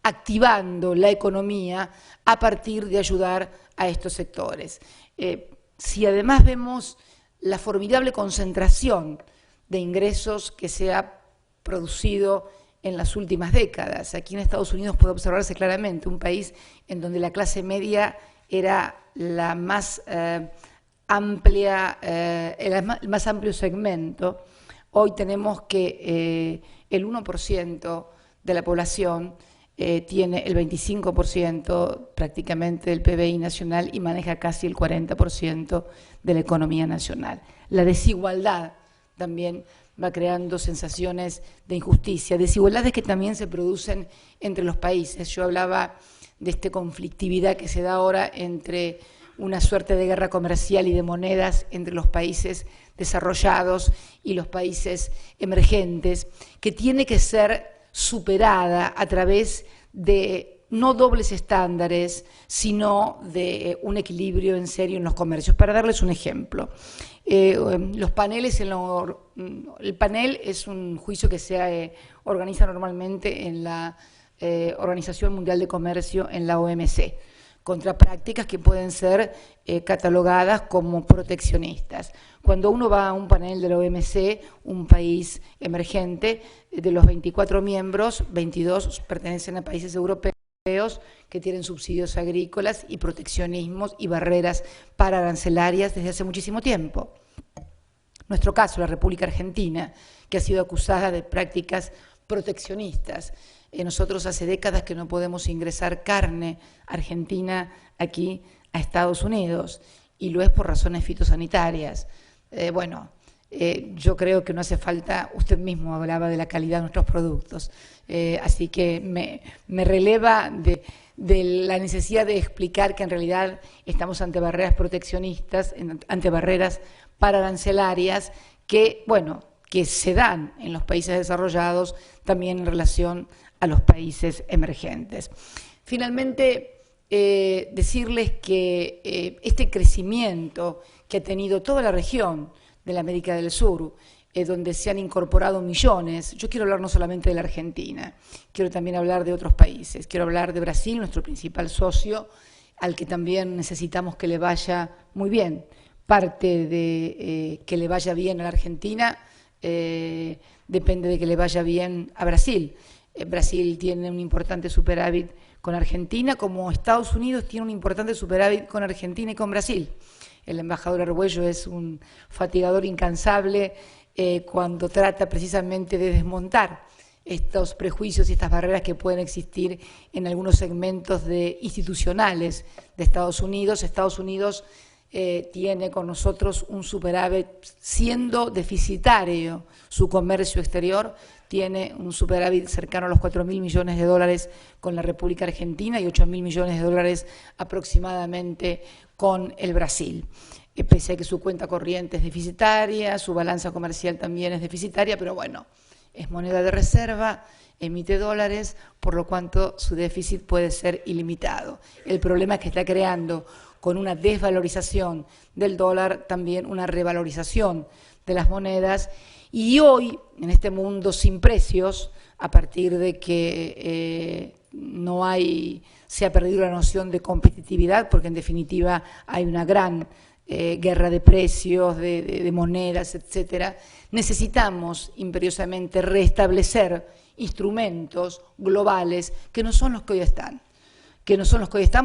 activando la economía a partir de ayudar a estos sectores. Si además vemos la formidable concentración de ingresos que se ha producido en las últimas décadas. Aquí en Estados Unidos puede observarse claramente un país en donde la clase media era la más amplia, el más amplio segmento. Hoy tenemos que el 1% de la población tiene el 25% prácticamente del PBI nacional y maneja casi el 40% de la economía nacional. La desigualdad también va creando sensaciones de injusticia, desigualdades que también se producen entre los países. Yo hablaba de esta conflictividad que se da ahora entre una suerte de guerra comercial y de monedas entre los países desarrollados y los países emergentes, que tiene que ser superada a través de no dobles estándares, sino de un equilibrio en serio en los comercios. Para darles un ejemplo, los paneles, el panel es un juicio que se organiza normalmente en la Organización Mundial de Comercio, en la OMC, contra prácticas que pueden ser catalogadas como proteccionistas. Cuando uno va a un panel de la OMC, un país emergente, de los 24 miembros, 22 pertenecen a países europeos que tienen subsidios agrícolas y proteccionismos y barreras pararancelarias desde hace muchísimo tiempo. Nuestro caso, la República Argentina, que ha sido acusada de prácticas proteccionistas. Nosotros hace décadas que no podemos ingresar carne argentina aquí a Estados Unidos, y lo es por razones fitosanitarias. Yo creo que no hace falta, usted mismo hablaba de la calidad de nuestros productos, así que me releva de la necesidad de explicar que en realidad estamos ante barreras proteccionistas, ante barreras pararancelarias que se dan en los países desarrollados también en relación a los países emergentes. Finalmente, decirles que este crecimiento que ha tenido toda la región de la América del Sur, donde se han incorporado millones, yo quiero hablar no solamente de la Argentina, quiero también hablar de otros países, quiero hablar de Brasil, nuestro principal socio, al que también necesitamos que le vaya muy bien. Parte de que le vaya bien a la Argentina depende de que le vaya bien a Brasil. Brasil tiene un importante superávit con Argentina, como Estados Unidos tiene un importante superávit con Argentina y con Brasil. El embajador Argüello es un fatigador incansable cuando trata precisamente de desmontar estos prejuicios y estas barreras que pueden existir en algunos segmentos institucionales de Estados Unidos. Estados Unidos tiene con nosotros un superávit, siendo deficitario su comercio exterior, tiene un superávit cercano a los 4.000 millones de dólares con la República Argentina y 8.000 millones de dólares aproximadamente con el Brasil. Pese a que su cuenta corriente es deficitaria, su balanza comercial también es deficitaria, pero bueno, es moneda de reserva, emite dólares, por lo cuanto su déficit puede ser ilimitado. El problema es que está creando con una desvalorización del dólar también una revalorización de las monedas, y hoy, en este mundo sin precios, a partir de que se ha perdido la noción de competitividad, porque en definitiva hay una gran guerra de precios, de monedas, etcétera, necesitamos imperiosamente restablecer instrumentos globales que no son los que hoy están.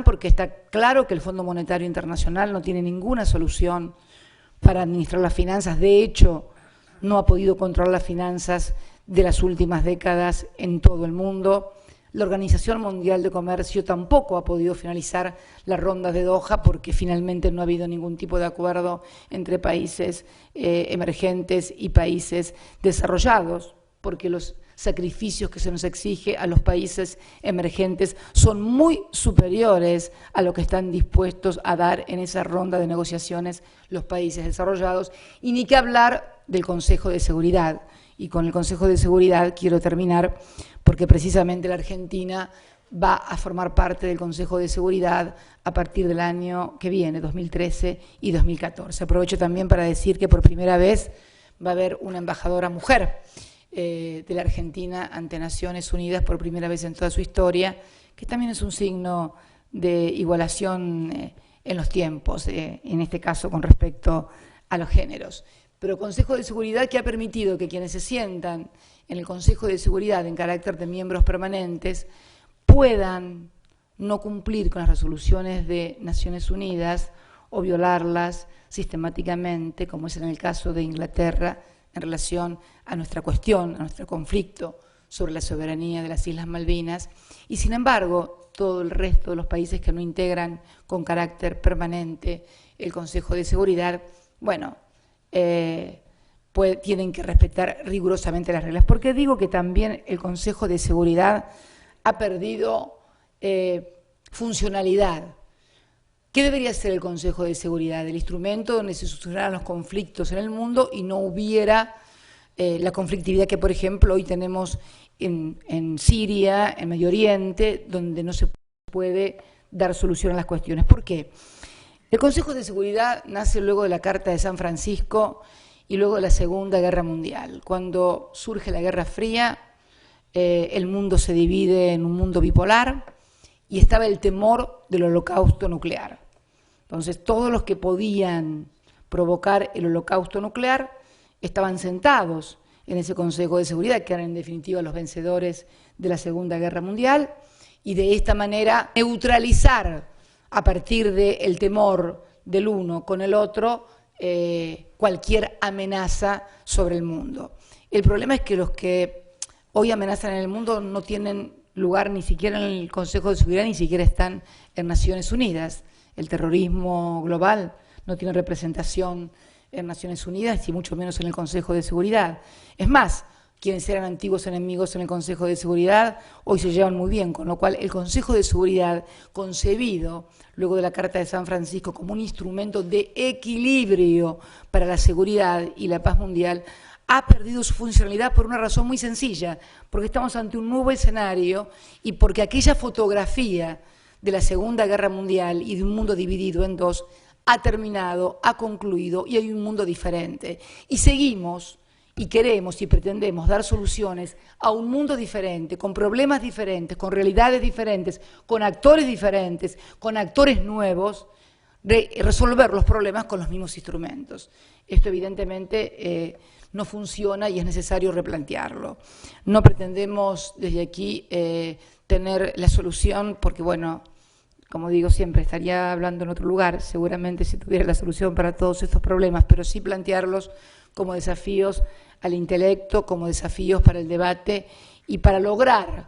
Porque está claro que el Fondo Monetario Internacional no tiene ninguna solución para administrar las finanzas. De hecho, no ha podido controlar las finanzas de las últimas décadas en todo el mundo. La Organización Mundial de Comercio tampoco ha podido finalizar la ronda de Doha porque finalmente no ha habido ningún tipo de acuerdo entre países emergentes y países desarrollados, porque los sacrificios que se nos exige a los países emergentes son muy superiores a lo que están dispuestos a dar en esa ronda de negociaciones los países desarrollados, y ni que hablar del Consejo de Seguridad. Y con el Consejo de Seguridad quiero terminar, porque precisamente la Argentina va a formar parte del Consejo de Seguridad a partir del año que viene, 2013 y 2014. Aprovecho también para decir que por primera vez va a haber una embajadora mujer de la Argentina ante Naciones Unidas, por primera vez en toda su historia, que también es un signo de igualación en los tiempos, en este caso con respecto a los géneros. Pero Consejo de Seguridad que ha permitido que quienes se sientan en el Consejo de Seguridad en carácter de miembros permanentes puedan no cumplir con las resoluciones de Naciones Unidas o violarlas sistemáticamente, como es en el caso de Inglaterra, en relación a nuestra cuestión, a nuestro conflicto sobre la soberanía de las Islas Malvinas, y sin embargo todo el resto de los países que no integran con carácter permanente el Consejo de Seguridad, tienen que respetar rigurosamente las reglas. Porque digo que también el Consejo de Seguridad ha perdido funcionalidad. ¿Qué debería ser el Consejo de Seguridad? El instrumento donde se solucionaran los conflictos en el mundo y no hubiera la conflictividad que, por ejemplo, hoy tenemos en Siria, en Medio Oriente, donde no se puede dar solución a las cuestiones. ¿Por qué? El Consejo de Seguridad nace luego de la Carta de San Francisco y luego de la Segunda Guerra Mundial. Cuando surge la Guerra Fría, el mundo se divide en un mundo bipolar y estaba el temor del holocausto nuclear. Entonces, todos los que podían provocar el holocausto nuclear estaban sentados en ese Consejo de Seguridad, que eran en definitiva los vencedores de la Segunda Guerra Mundial, y de esta manera neutralizar a partir del temor del uno con el otro cualquier amenaza sobre el mundo. El problema es que los que hoy amenazan en el mundo no tienen lugar ni siquiera en el Consejo de Seguridad, ni siquiera están en Naciones Unidas. El terrorismo global no tiene representación en Naciones Unidas y mucho menos en el Consejo de Seguridad. Es más, quienes eran antiguos enemigos en el Consejo de Seguridad hoy se llevan muy bien, con lo cual el Consejo de Seguridad, concebido luego de la Carta de San Francisco como un instrumento de equilibrio para la seguridad y la paz mundial, ha perdido su funcionalidad por una razón muy sencilla, porque estamos ante un nuevo escenario y porque aquella fotografía de la Segunda Guerra Mundial y de un mundo dividido en dos ha terminado, ha concluido y hay un mundo diferente. Y seguimos y queremos y pretendemos dar soluciones a un mundo diferente, con problemas diferentes, con realidades diferentes, con actores diferentes, con actores nuevos, resolver los problemas con los mismos instrumentos. Esto evidentemente no funciona y es necesario replantearlo. No pretendemos desde aquí tener la solución porque, bueno, como digo siempre, estaría hablando en otro lugar, seguramente si tuviera la solución para todos estos problemas, pero sí plantearlos como desafíos al intelecto, como desafíos para el debate y para lograr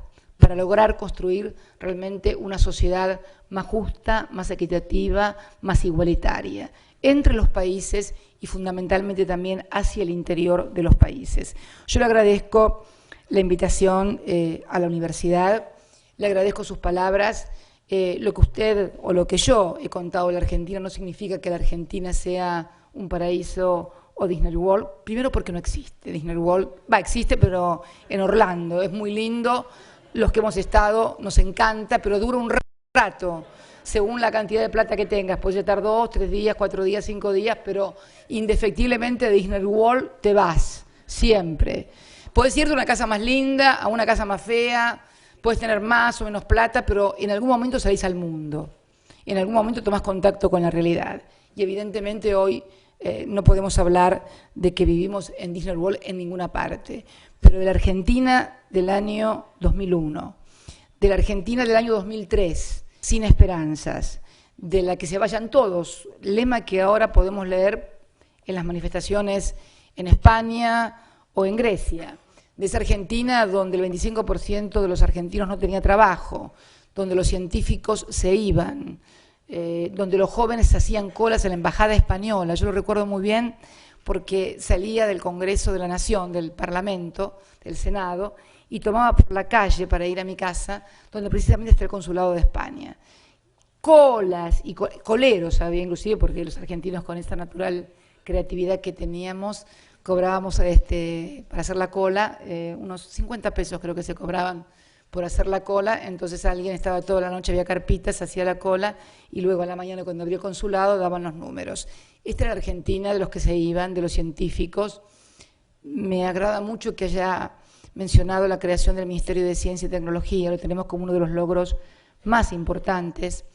construir realmente una sociedad más justa, más equitativa, más igualitaria entre los países y fundamentalmente también hacia el interior de los países. Yo le agradezco la invitación a la universidad, le agradezco sus palabras. Lo que usted o lo que yo he contado de la Argentina no significa que la Argentina sea un paraíso o Disney World, primero porque no existe Disney World, existe pero en Orlando, es muy lindo, los que hemos estado nos encanta, pero dura un rato, según la cantidad de plata que tengas, puede estar 2, 3 días, 4 días, 5 días, pero indefectiblemente de Disney World te vas, siempre. Puedes irte a una casa más linda, a una casa más fea, puedes tener más o menos plata, pero en algún momento salís al mundo, en algún momento tomás contacto con la realidad. Y evidentemente hoy no podemos hablar de que vivimos en Disney World en ninguna parte, pero de la Argentina del año 2001, de la Argentina del año 2003, sin esperanzas, de la que se vayan todos, lema que ahora podemos leer en las manifestaciones en España o en Grecia, de esa Argentina donde el 25% de los argentinos no tenía trabajo, donde los científicos se iban, donde los jóvenes hacían colas en la embajada española. Yo lo recuerdo muy bien porque salía del Congreso de la Nación, del Parlamento, del Senado, y tomaba por la calle para ir a mi casa, donde precisamente está el Consulado de España. Colas y coleros había inclusive, porque los argentinos con esta natural creatividad que teníamos, cobrábamos para hacer la cola, unos 50 pesos creo que se cobraban por hacer la cola, entonces alguien estaba toda la noche, había carpitas, hacía la cola y luego a la mañana cuando abrió el consulado daban los números. Esta era la Argentina de los que se iban, de los científicos. Me agrada mucho que haya mencionado la creación del Ministerio de Ciencia y Tecnología, lo tenemos como uno de los logros más importantes.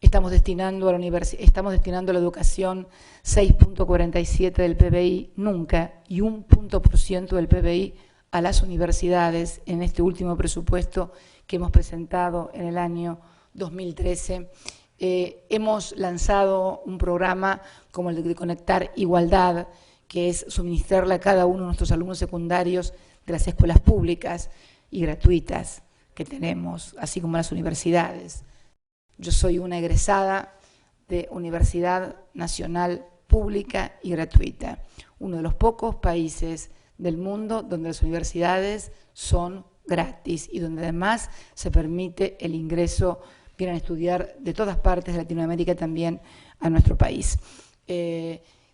Estamos destinando a la educación 6.47 del PBI nunca y 1% del PBI a las universidades en este último presupuesto que hemos presentado en el año 2013. Hemos lanzado un programa como el de Conectar Igualdad, que es suministrarle a cada uno de nuestros alumnos secundarios de las escuelas públicas y gratuitas que tenemos, así como las universidades. Yo soy una egresada de Universidad Nacional Pública y Gratuita, uno de los pocos países del mundo donde las universidades son gratis y donde además se permite el ingreso, vienen a estudiar de todas partes de Latinoamérica también a nuestro país.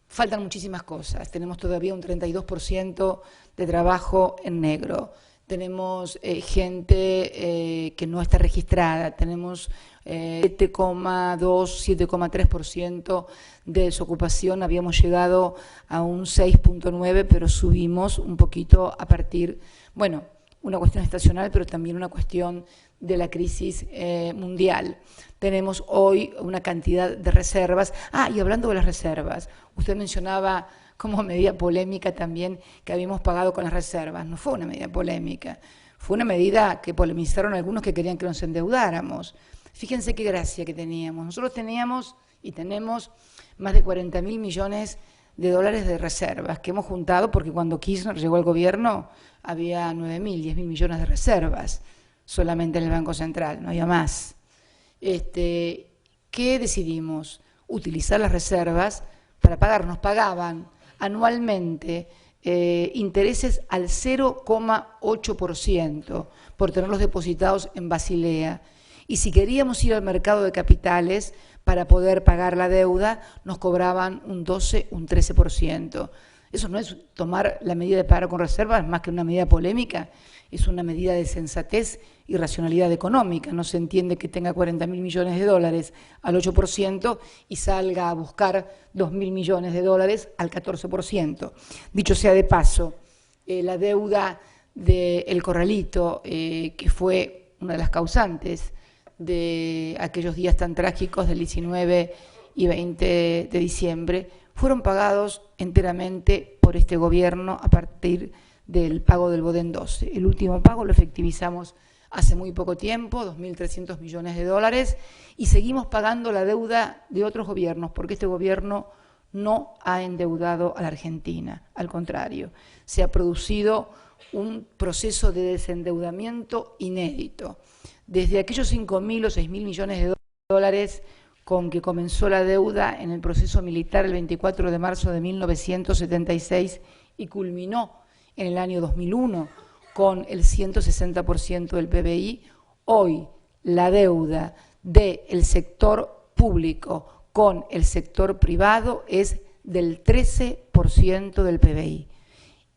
Faltan muchísimas cosas, tenemos todavía un 32% de trabajo en negro, tenemos gente que no está registrada, tenemos 7,2, 7,3% de desocupación, habíamos llegado a un 6,9, pero subimos un poquito a partir, bueno, una cuestión estacional, pero también una cuestión de la crisis mundial. Tenemos hoy una cantidad de reservas. Y hablando de las reservas, usted mencionaba como medida polémica también que habíamos pagado con las reservas. No fue una medida polémica, fue una medida que polemizaron algunos que querían que nos endeudáramos. Fíjense qué gracia que teníamos. Nosotros teníamos y tenemos más de 40.000 millones de dólares de reservas que hemos juntado porque cuando Kirchner llegó al gobierno había 9.000, 10.000 millones de reservas solamente en el Banco Central, no había más. ¿Qué decidimos? Utilizar las reservas para pagar. Nos pagaban anualmente intereses al 0,8% por tenerlos depositados en Basilea. Y si queríamos ir al mercado de capitales para poder pagar la deuda, nos cobraban un 12, un 13%. Eso no es tomar la medida de pagar con reservas, más que una medida polémica, es una medida de sensatez y racionalidad económica. No se entiende que tenga 40.000 millones de dólares al 8% y salga a buscar 2.000 millones de dólares al 14%. Dicho sea de paso, la deuda del Corralito, que fue una de las causantes de aquellos días tan trágicos del 19 y 20 de diciembre, fueron pagados enteramente por este gobierno a partir del pago del Bodén 12. El último pago lo efectivizamos hace muy poco tiempo, 2.300 millones de dólares, y seguimos pagando la deuda de otros gobiernos, porque este gobierno no ha endeudado a la Argentina. Al contrario, se ha producido un proceso de desendeudamiento inédito. Desde aquellos 5.000 o 6.000 millones de dólares con que comenzó la deuda en el proceso militar el 24 de marzo de 1976 y culminó en el año 2001 con el 160% del PBI, hoy la deuda del sector público con el sector privado es del 13% del PBI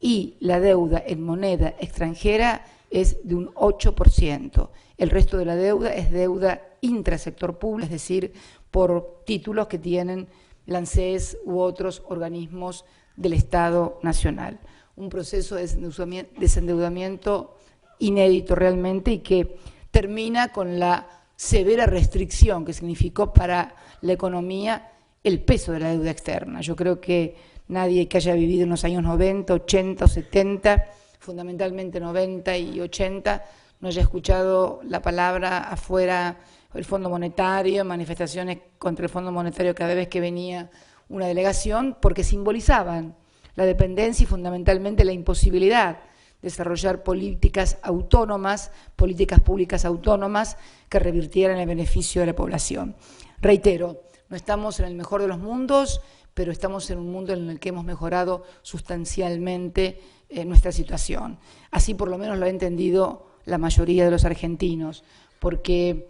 y la deuda en moneda extranjera es de un 8%. El resto de la deuda es deuda intrasector público, es decir, por títulos que tienen la ANSES u otros organismos del Estado Nacional. Un proceso de desendeudamiento inédito realmente y que termina con la severa restricción que significó para la economía el peso de la deuda externa. Yo creo que nadie que haya vivido en los años 90, 80 o 70, fundamentalmente 90 y 80, no haya escuchado la palabra afuera el Fondo Monetario, manifestaciones contra el Fondo Monetario cada vez que venía una delegación, porque simbolizaban la dependencia y fundamentalmente la imposibilidad de desarrollar políticas autónomas, políticas públicas autónomas que revirtieran el beneficio de la población. Reitero, no estamos en el mejor de los mundos, pero estamos en un mundo en el que hemos mejorado sustancialmente nuestra situación. Así por lo menos lo ha entendido la mayoría de los argentinos, porque,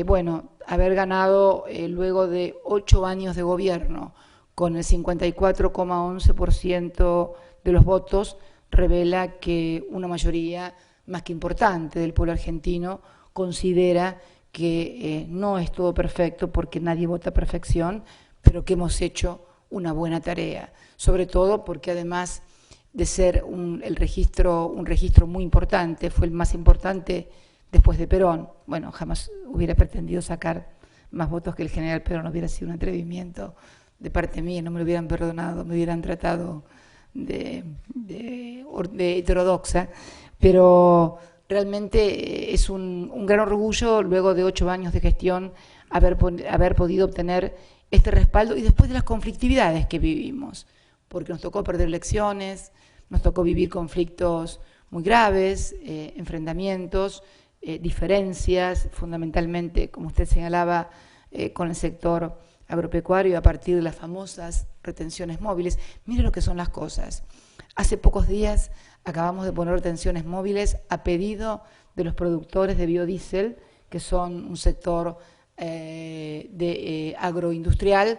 bueno, haber ganado luego de 8 años de gobierno con el 54,11% de los votos, revela que una mayoría más que importante del pueblo argentino considera que no es todo perfecto porque nadie vota perfección, pero que hemos hecho una buena tarea, sobre todo porque además de ser un registro muy importante, fue el más importante después de Perón. Bueno, jamás hubiera pretendido sacar más votos que el general Perón, hubiera sido un atrevimiento de parte mía, no me lo hubieran perdonado, me hubieran tratado de heterodoxa, pero realmente es un gran orgullo, luego de 8 años de gestión, haber podido obtener este respaldo y después de las conflictividades que vivimos, porque nos tocó perder elecciones, nos tocó vivir conflictos muy graves, enfrentamientos, diferencias, fundamentalmente, como usted señalaba, con el sector agropecuario a partir de las famosas retenciones móviles. Mire lo que son las cosas. Hace pocos días acabamos de poner retenciones móviles a pedido de los productores de biodiesel, que son un sector agroindustrial,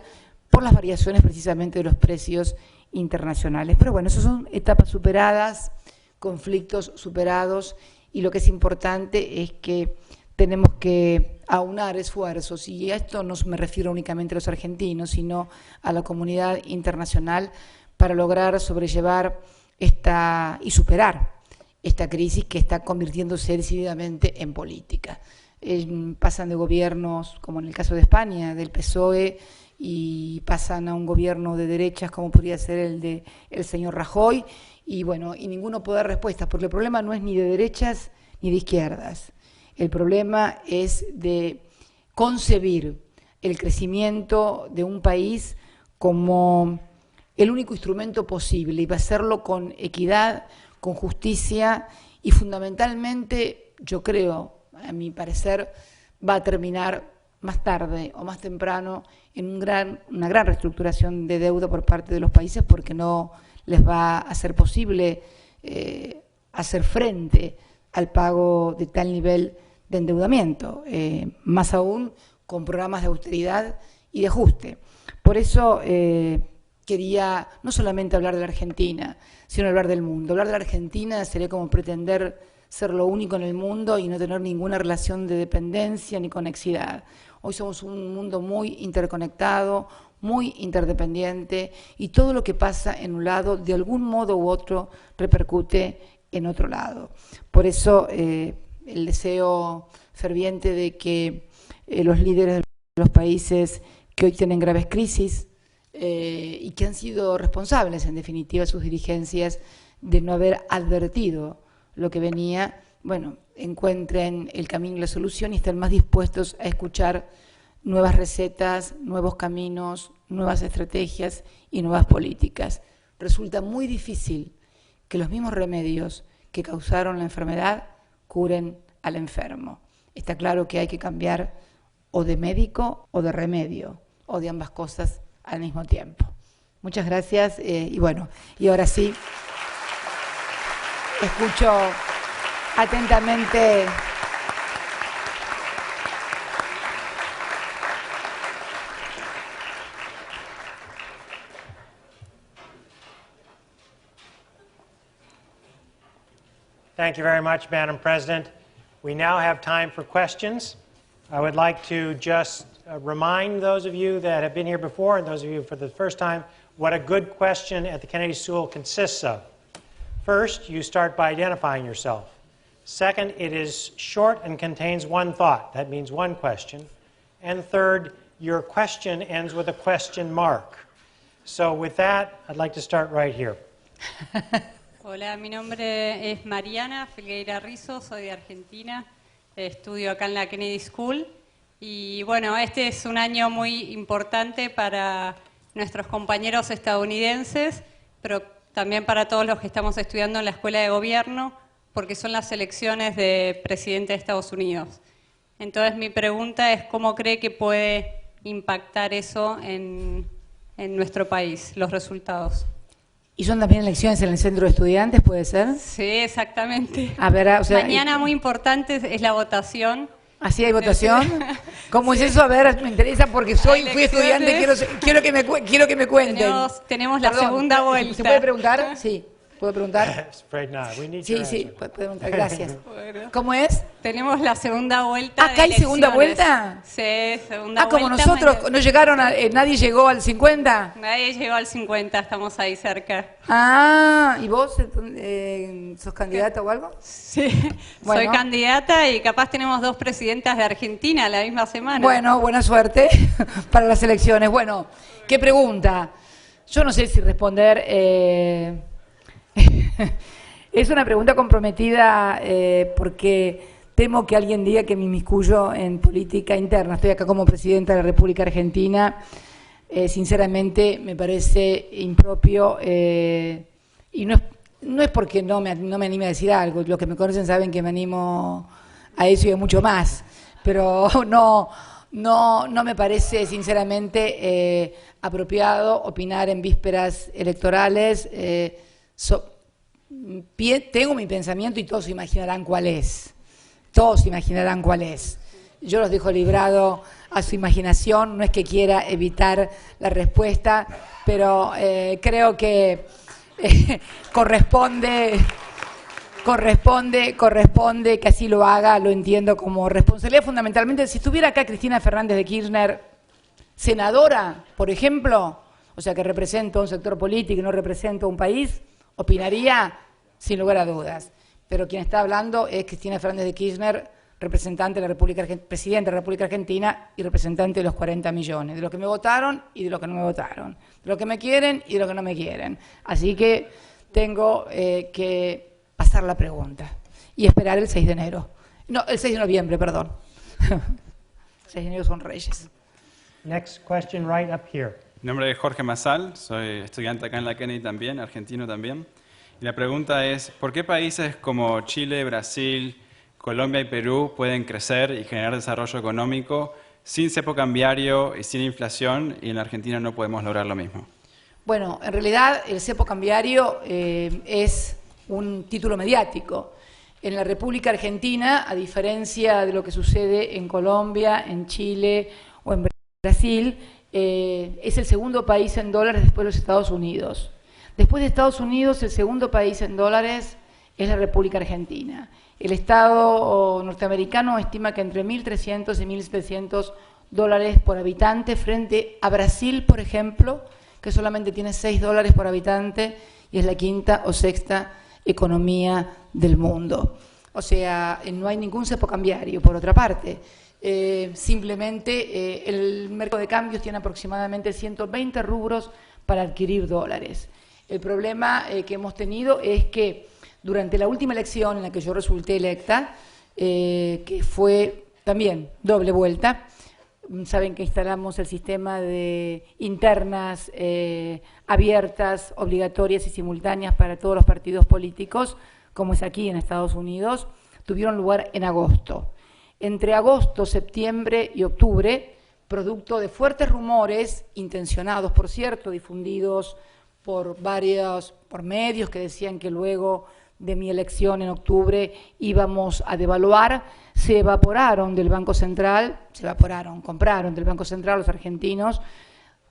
por las variaciones precisamente de los precios internacionales. Pero bueno, esas son etapas superadas, conflictos superados, y lo que es importante es que tenemos que aunar esfuerzos, y a esto no me refiero únicamente a los argentinos, sino a la comunidad internacional, para lograr sobrellevar y superar esta crisis que está convirtiéndose decididamente en política. Pasan de gobiernos, como en el caso de España, del PSOE, y pasan a un gobierno de derechas, como podría ser el de el señor Rajoy, y bueno, y ninguno puede dar respuestas, porque el problema no es ni de derechas ni de izquierdas. El problema es de concebir el crecimiento de un país como el único instrumento posible, y va a hacerlo con equidad, con justicia, y fundamentalmente, yo creo, a mi parecer, va a terminar más tarde o más temprano en una gran reestructuración de deuda por parte de los países, porque no les va a ser posible hacer frente al pago de tal nivel de endeudamiento, más aún con programas de austeridad y de ajuste. Por eso quería no solamente hablar de la Argentina, sino hablar del mundo. Hablar de la Argentina sería como pretender ser lo único en el mundo y no tener ninguna relación de dependencia ni conexidad. Hoy somos un mundo muy interconectado, muy interdependiente, y todo lo que pasa en un lado, de algún modo u otro, repercute en otro lado. Por eso el deseo ferviente de que los líderes de los países que hoy tienen graves crisis y que han sido responsables, en definitiva, sus dirigencias, de no haber advertido lo que venía, bueno, encuentren el camino y la solución, y estén más dispuestos a escuchar nuevas recetas, nuevos caminos, nuevas estrategias y nuevas políticas. Resulta muy difícil que los mismos remedios que causaron la enfermedad curen al enfermo. Está claro que hay que cambiar o de médico o de remedio, o de ambas cosas al mismo tiempo. Muchas gracias, y bueno, y ahora sí, escucho atentamente Thank you very much, Madam President. We now have time for questions. I would like to just remind those of you that have been here before and those of you for the first time what a good question at the Kennedy School consists of. First, you start by identifying yourself. Second, it is short and contains one thought. That means one question. And third, your question ends with a question mark. So with that, I'd like to start right here. Hola, mi nombre es Mariana Felgueira Rizzo, soy de Argentina, estudio acá en la Kennedy School, y bueno, este es un año muy importante para nuestros compañeros estadounidenses, pero también para todos los que estamos estudiando en la Escuela de Gobierno, porque son las elecciones de presidente de Estados Unidos. Entonces mi pregunta es cómo cree que puede impactar eso en nuestro país, los resultados. ¿Y son también elecciones en el centro de estudiantes, puede ser? Sí, exactamente. A ver, o sea, mañana muy importante es la votación. ¿Así hay votación? ¿Cómo es eso? A ver, me interesa porque fui estudiante, quiero que me cuenten. Tenemos la segunda vuelta. ¿Se puede preguntar? Sí. ¿Puedo preguntar? Sí, Sí, puedo preguntar, gracias. Bueno. ¿Cómo es? Tenemos la segunda vuelta. ¿Acá hay segunda vuelta? Sí, segunda vuelta. Como nosotros, ¿no llegaron nadie llegó al 50? Nadie llegó al 50, estamos ahí cerca. ¿Y vos sos candidata o algo? Sí, soy candidata y capaz tenemos 2 presidentas de Argentina la misma semana. Bueno, buena suerte para las elecciones. Bueno, ¿qué pregunta? Yo no sé si responder... Es una pregunta comprometida porque temo que alguien diga que me inmiscuyo en política interna. Estoy acá como presidenta de la República Argentina. Sinceramente me parece impropio y no es porque no me anime a decir algo. Los que me conocen saben que me animo a eso y a mucho más. Pero no No me parece, sinceramente, apropiado opinar en vísperas electorales. Tengo mi pensamiento y todos imaginarán cuál es. Todos imaginarán cuál es. Yo los dejo librado a su imaginación, no es que quiera evitar la respuesta, pero creo que corresponde que así lo haga, lo entiendo como responsabilidad. Fundamentalmente, si estuviera acá Cristina Fernández de Kirchner, senadora, por ejemplo, o sea que representa un sector político y no representa un país, opinaría sin lugar a dudas. Pero quien está hablando es Cristina Fernández de Kirchner, representante de la República presidente de la República Argentina y representante de los 40 millones, de los que me votaron y de los que no me votaron, de los que me quieren y de los que no me quieren. Así que tengo que pasar la pregunta y esperar el 6 de enero. No, el 6 de noviembre, perdón. El 6 de enero son Reyes. Next question right up here. Mi nombre es Jorge Mazal, soy estudiante acá en la Kennedy también, argentino también. Y la pregunta es, ¿por qué países como Chile, Brasil, Colombia y Perú pueden crecer y generar desarrollo económico sin cepo cambiario y sin inflación y en la Argentina no podemos lograr lo mismo? Bueno, en realidad el cepo cambiario es un título mediático. En la República Argentina, a diferencia de lo que sucede en Colombia, en Chile o en Brasil, es el segundo país en dólares después de los Estados Unidos. Después de Estados Unidos, el segundo país en dólares es la República Argentina. El Estado norteamericano estima que entre 1.300 y 1.700 dólares por habitante frente a Brasil, por ejemplo, que solamente tiene 6 dólares por habitante y es la quinta o sexta economía del mundo. O sea, no hay ningún cepo cambiario, por otra parte. Simplemente el mercado de cambios tiene aproximadamente 120 rubros para adquirir dólares. El problema que hemos tenido es que durante la última elección en la que yo resulté electa, que fue también doble vuelta, saben que instalamos el sistema de internas abiertas, obligatorias y simultáneas para todos los partidos políticos, como es aquí en Estados Unidos, tuvieron lugar en agosto. Entre agosto, septiembre y octubre, producto de fuertes rumores, intencionados por cierto, difundidos por medios que decían que luego de mi elección en octubre íbamos a devaluar, se evaporaron del Banco Central, compraron del Banco Central los argentinos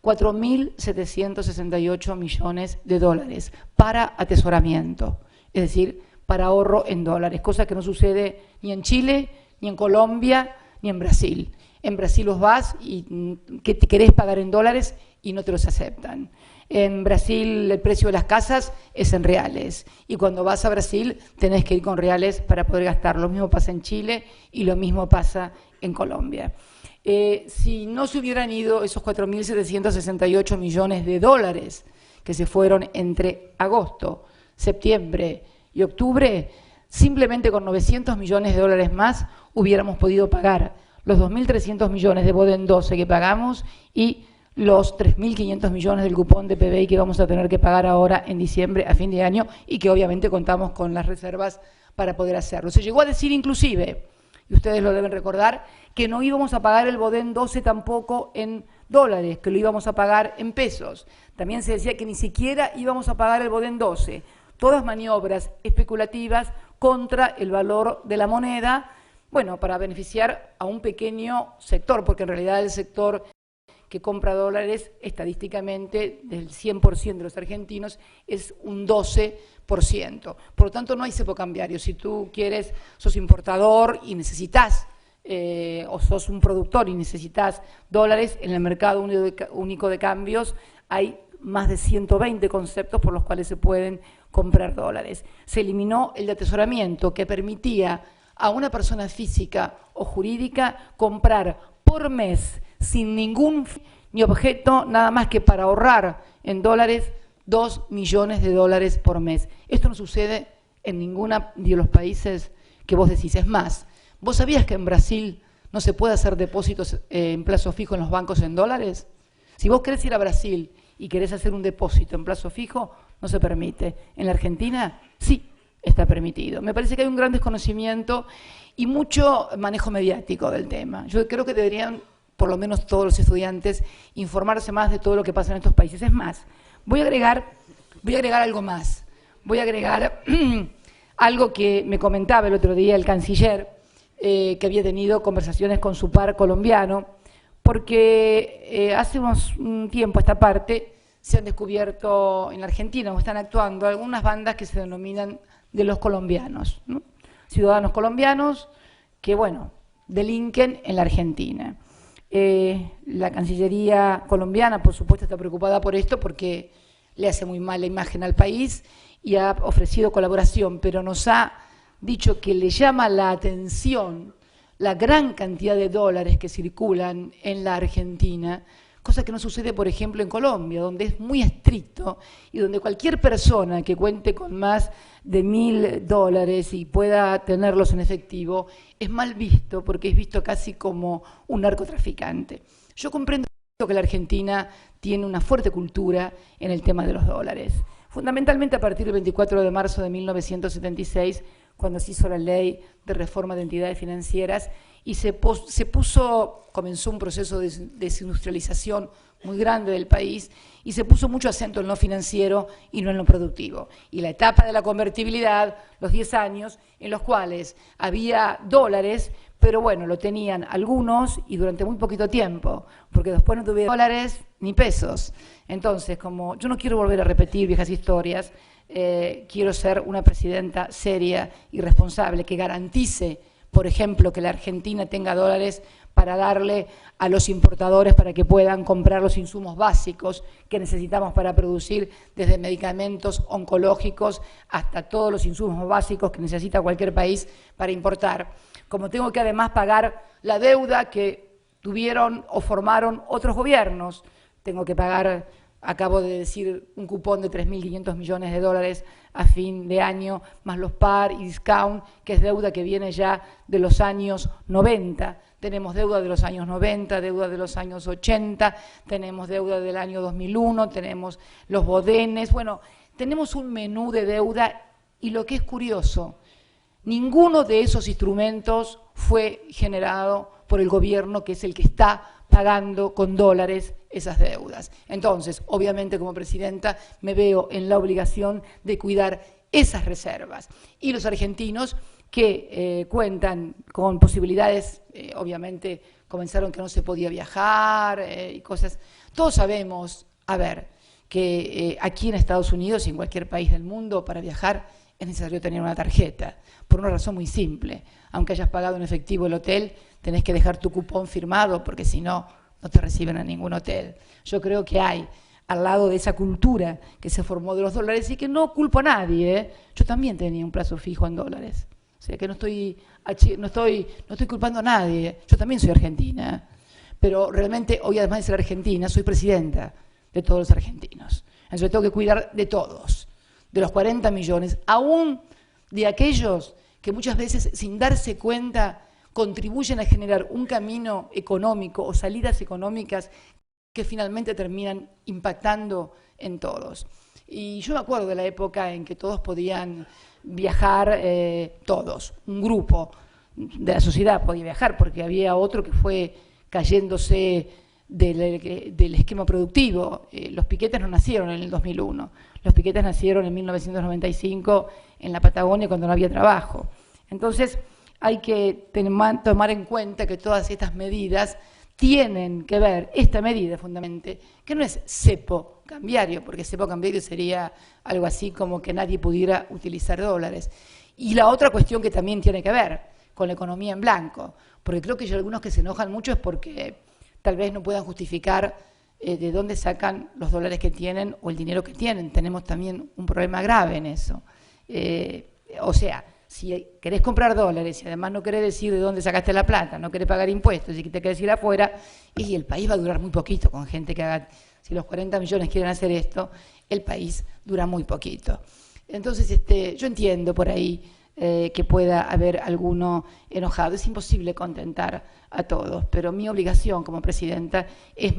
4.768 millones de dólares para atesoramiento, es decir, para ahorro en dólares, cosa que no sucede ni en Chile, ni en Colombia, ni en Brasil. En Brasil los vas y que te querés pagar en dólares y no te los aceptan. En Brasil el precio de las casas es en reales y cuando vas a Brasil tenés que ir con reales para poder gastar. Lo mismo pasa en Chile y lo mismo pasa en Colombia. Si no se hubieran ido esos 4.768 millones de dólares que se fueron entre agosto, septiembre y octubre, simplemente con 900 millones de dólares más hubiéramos podido pagar los 2.300 millones de Boden 12 que pagamos y los 3.500 millones del cupón de PBI que vamos a tener que pagar ahora en diciembre a fin de año y que obviamente contamos con las reservas para poder hacerlo. Se llegó a decir inclusive, y ustedes lo deben recordar, que no íbamos a pagar el Boden 12 tampoco en dólares, que lo íbamos a pagar en pesos. También se decía que ni siquiera íbamos a pagar el Boden 12. Todas maniobras especulativas contra el valor de la moneda, bueno, para beneficiar a un pequeño sector, porque en realidad el sector que compra dólares estadísticamente del 100% de los argentinos es un 12%. Por lo tanto, no hay cepo cambiario. Si tú quieres, sos importador y necesitas, o sos un productor y necesitas dólares, en el mercado único de cambios hay más de 120 conceptos por los cuales se pueden comprar dólares. Se eliminó el de atesoramiento que permitía a una persona física o jurídica comprar por mes sin ningún ni objeto, nada más que para ahorrar en dólares 2 millones de dólares por mes. Esto no sucede en ninguno de los países que vos decís. Es más, ¿vos sabías que en Brasil no se puede hacer depósitos en plazo fijo en los bancos en dólares? Si vos querés ir a Brasil y querés hacer un depósito en plazo fijo, no se permite. En la Argentina sí está permitido. Me parece que hay un gran desconocimiento y mucho manejo mediático del tema. Yo creo que deberían por lo menos todos los estudiantes, informarse más de todo lo que pasa en estos países. Es más, voy a agregar algo más. Voy a agregar algo que me comentaba el otro día el canciller, que había tenido conversaciones con su par colombiano, porque hace un tiempo a esta parte se han descubierto en la Argentina, o están actuando, algunas bandas que se denominan de los colombianos, ¿no? Ciudadanos colombianos que, bueno, delinquen en la Argentina. La Cancillería colombiana, por supuesto, está preocupada por esto porque le hace muy mala imagen al país y ha ofrecido colaboración, pero nos ha dicho que le llama la atención la gran cantidad de dólares que circulan en la Argentina, cosa que no sucede, por ejemplo, en Colombia, donde es muy estricto y donde cualquier persona que cuente con más de $1.000 y pueda tenerlos en efectivo es mal visto, porque es visto casi como un narcotraficante. Yo comprendo que la Argentina tiene una fuerte cultura en el tema de los dólares, fundamentalmente a partir del 24 de marzo de 1976, cuando se hizo la ley de reforma de entidades financieras y comenzó un proceso de desindustrialización muy grande del país y se puso mucho acento en lo financiero y no en lo productivo. Y la etapa de la convertibilidad, los 10 años en los cuales había dólares, pero bueno, lo tenían algunos y durante muy poquito tiempo, porque después no tuvieron dólares ni pesos. Entonces, como yo no quiero volver a repetir viejas historias, quiero ser una presidenta seria y responsable que garantice, por ejemplo, que la Argentina tenga dólares para darle a los importadores para que puedan comprar los insumos básicos que necesitamos para producir, desde medicamentos oncológicos hasta todos los insumos básicos que necesita cualquier país para importar. Como tengo que además pagar la deuda que tuvieron o formaron otros gobiernos, tengo que pagar, acabo de decir, un cupón de 3.500 millones de dólares a fin de año, más los par y discount, que es deuda que viene ya de los años 90. Tenemos deuda de los años 90, deuda de los años 80, tenemos deuda del año 2001, tenemos los bodenes, bueno, tenemos un menú de deuda y lo que es curioso, ninguno de esos instrumentos fue generado por el gobierno, que es el que está pagando con dólares esas deudas. Entonces, obviamente, como presidenta, me veo en la obligación de cuidar esas reservas. Y los argentinos que cuentan con posibilidades, obviamente, comenzaron que no se podía viajar y cosas. Todos sabemos, a ver, que aquí en Estados Unidos y en cualquier país del mundo, para viajar es necesario tener una tarjeta, por una razón muy simple. Aunque hayas pagado en efectivo el hotel, tenés que dejar tu cupón firmado, porque si no, no te reciben a ningún hotel. Yo creo que hay, al lado de esa cultura que se formó de los dólares, y que no culpo a nadie, yo también tenía un plazo fijo en dólares. O sea que no estoy culpando a nadie, yo también soy argentina, pero realmente hoy, además de ser argentina, soy presidenta de todos los argentinos. Entonces tengo que cuidar de todos, de los 40 millones, aún de aquellos que muchas veces, sin darse cuenta, contribuyen a generar un camino económico o salidas económicas que finalmente terminan impactando en todos. Y yo me acuerdo de la época en que todos podían viajar, todos, un grupo de la sociedad podía viajar, porque había otro que fue cayéndose del esquema productivo. Los piquetes no nacieron en el 2001, los piquetes nacieron en 1995 en la Patagonia, cuando no había trabajo. Entonces, hay que tomar en cuenta que todas estas medidas tienen que ver, esta medida fundamentalmente, que no es cepo cambiario, porque cepo cambiario sería algo así como que nadie pudiera utilizar dólares. Y la otra cuestión que también tiene que ver con la economía en blanco, porque creo que hay algunos que se enojan mucho es porque tal vez no puedan justificar de dónde sacan los dólares que tienen o el dinero que tienen. Tenemos también un problema grave en eso. O sea, si querés comprar dólares y además no querés decir de dónde sacaste la plata, no querés pagar impuestos y que te querés ir afuera, y el país va a durar muy poquito con gente que haga, si los 40 millones quieren hacer esto, el país dura muy poquito. Entonces, yo entiendo por ahí que pueda haber alguno enojado. Es imposible contentar a todos, pero mi obligación como presidenta es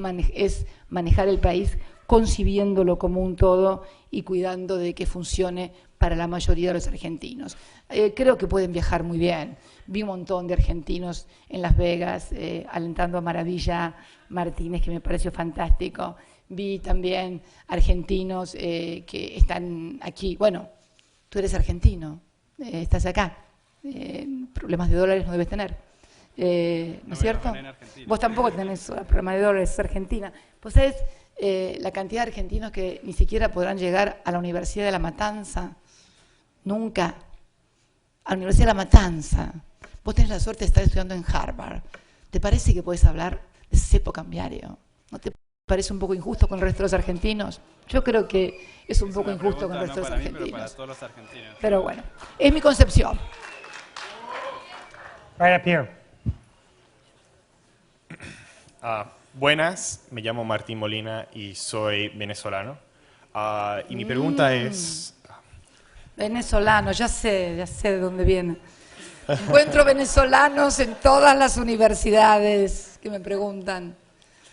manejar el país concibiéndolo como un todo y cuidando de que funcione para la mayoría de los argentinos. Creo que pueden viajar muy bien. Vi un montón de argentinos en Las Vegas alentando a Maravilla Martínez, que me pareció fantástico. Vi también argentinos que están aquí. Bueno, tú eres argentino, estás acá. Problemas de dólares no debes tener. ¿No es cierto? Vos tampoco tenés problemas de dólares, es Argentina. Pues es la cantidad de argentinos que ni siquiera podrán llegar a la Universidad de La Matanza. Nunca. A la Universidad de La Matanza. Vos tenés la suerte de estar estudiando en Harvard. ¿Te parece que podés hablar de cepo cambiario? ¿No te parece un poco injusto con el resto de los argentinos? Yo creo que es un poco injusto con el resto de los argentinos. Pero para todos los argentinos. Pero bueno, es mi concepción. Right up here. Buenas, me llamo Martín Molina y soy venezolano. Y mi pregunta es... Venezolano, ya sé de dónde viene. Encuentro venezolanos en todas las universidades que me preguntan.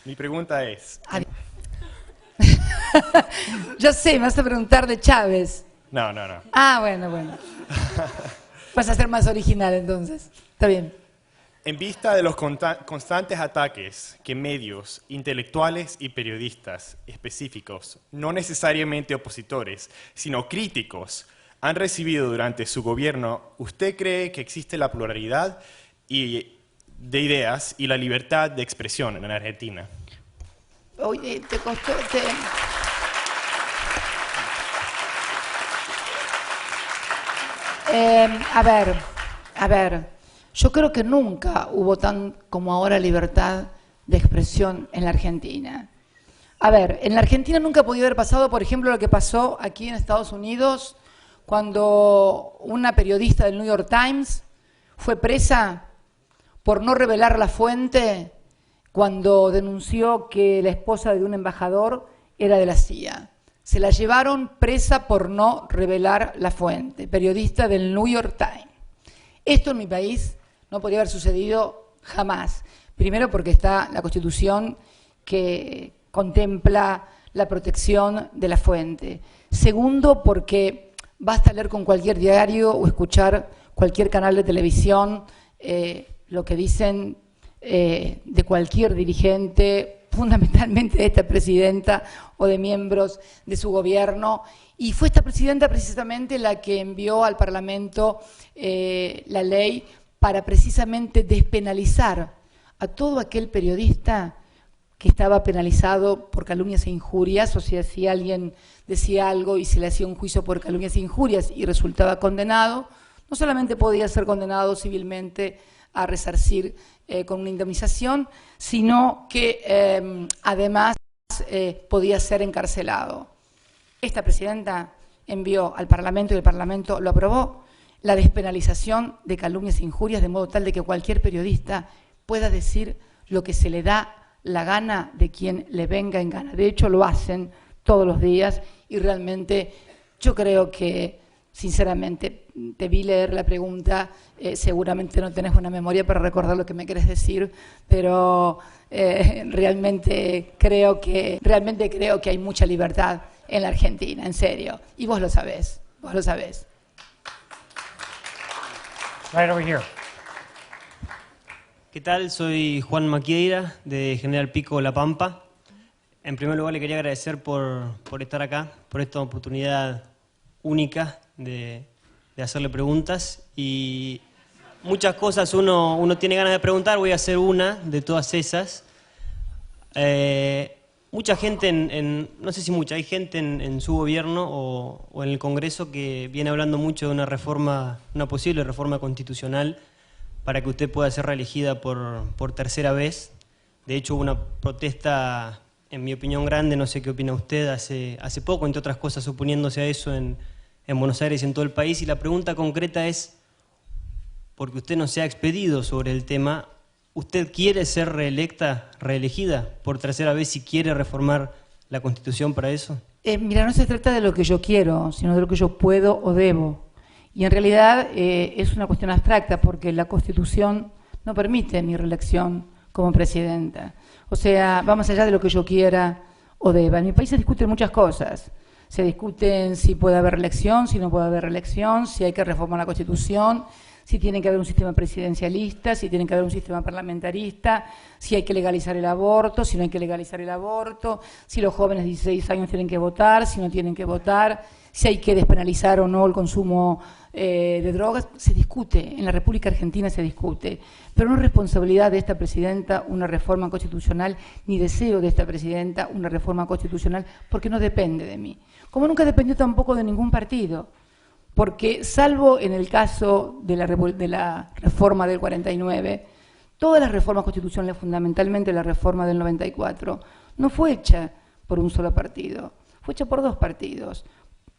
Mi pregunta es... Ya sé, me vas a preguntar de Chávez. No. Ah, bueno. Vas a ser más original entonces. Está bien. En vista de los constantes ataques que medios, intelectuales y periodistas específicos, no necesariamente opositores, sino críticos, han recibido durante su gobierno, ¿usted cree que existe la pluralidad de ideas y la libertad de expresión en Argentina? Oye, te costó... A ver, yo creo que nunca hubo tan como ahora libertad de expresión en la Argentina. A ver, en la Argentina nunca podía haber pasado, por ejemplo, lo que pasó aquí en Estados Unidos cuando una periodista del New York Times fue presa por no revelar la fuente cuando denunció que la esposa de un embajador era de la CIA. Se la llevaron presa por no revelar la fuente, periodista del New York Times. Esto en mi país no podría haber sucedido jamás. Primero porque está la Constitución que contempla la protección de la fuente. Segundo porque basta leer con cualquier diario o escuchar cualquier canal de televisión lo que dicen de cualquier dirigente, fundamentalmente de esta presidenta o de miembros de su gobierno. Y fue esta presidenta precisamente la que envió al Parlamento la ley para precisamente despenalizar a todo aquel periodista que estaba penalizado por calumnias e injurias, o sea, si alguien decía algo y se le hacía un juicio por calumnias e injurias y resultaba condenado, no solamente podía ser condenado civilmente a resarcir con una indemnización, sino que además podía ser encarcelado. Esta presidenta envió al Parlamento y el Parlamento lo aprobó, la despenalización de calumnias e injurias, de modo tal de que cualquier periodista pueda decir lo que se le da la gana de quien le venga en gana. De hecho, lo hacen todos los días y realmente yo creo que, sinceramente, te vi leer la pregunta, seguramente no tenés buena memoria para recordar lo que me querés decir, pero realmente creo que hay mucha libertad en la Argentina, en serio. Y vos lo sabés, Right over here. ¿Qué tal? Soy Juan Maquieira, de General Pico, La Pampa. En primer lugar, le quería agradecer por estar acá, por esta oportunidad única de hacerle preguntas. Y muchas cosas uno tiene ganas de preguntar, voy a hacer una de todas esas. Mucha gente, no sé si mucha, hay gente en su gobierno o en el Congreso que viene hablando mucho de una posible reforma constitucional para que usted pueda ser reelegida por tercera vez. De hecho, hubo una protesta, en mi opinión, grande, no sé qué opina usted, hace poco, entre otras cosas, oponiéndose a eso en Buenos Aires y en todo el país. Y la pregunta concreta es, porque usted no se ha expedido sobre el tema, ¿usted quiere ser reelegida por tercera vez y quiere reformar la Constitución para eso? Mira, no se trata de lo que yo quiero, sino de lo que yo puedo o debo. Y en realidad es una cuestión abstracta porque la Constitución no permite mi reelección como presidenta. O sea, va más allá de lo que yo quiera o deba. En mi país se discuten muchas cosas. Se discuten si puede haber reelección, si no puede haber reelección, si hay que reformar la Constitución, si tiene que haber un sistema presidencialista, si tiene que haber un sistema parlamentarista, si hay que legalizar el aborto, si no hay que legalizar el aborto, si los jóvenes de 16 años tienen que votar, si no tienen que votar, si hay que despenalizar o no el consumo de drogas. Se discute, en la República Argentina se discute, pero no es responsabilidad de esta presidenta una reforma constitucional, ni deseo de esta presidenta una reforma constitucional, porque no depende de mí. Como nunca dependió tampoco de ningún partido, porque salvo en el caso de la reforma del 49, todas las reformas constitucionales, fundamentalmente la reforma del 94, no fue hecha por un solo partido, fue hecha por dos partidos.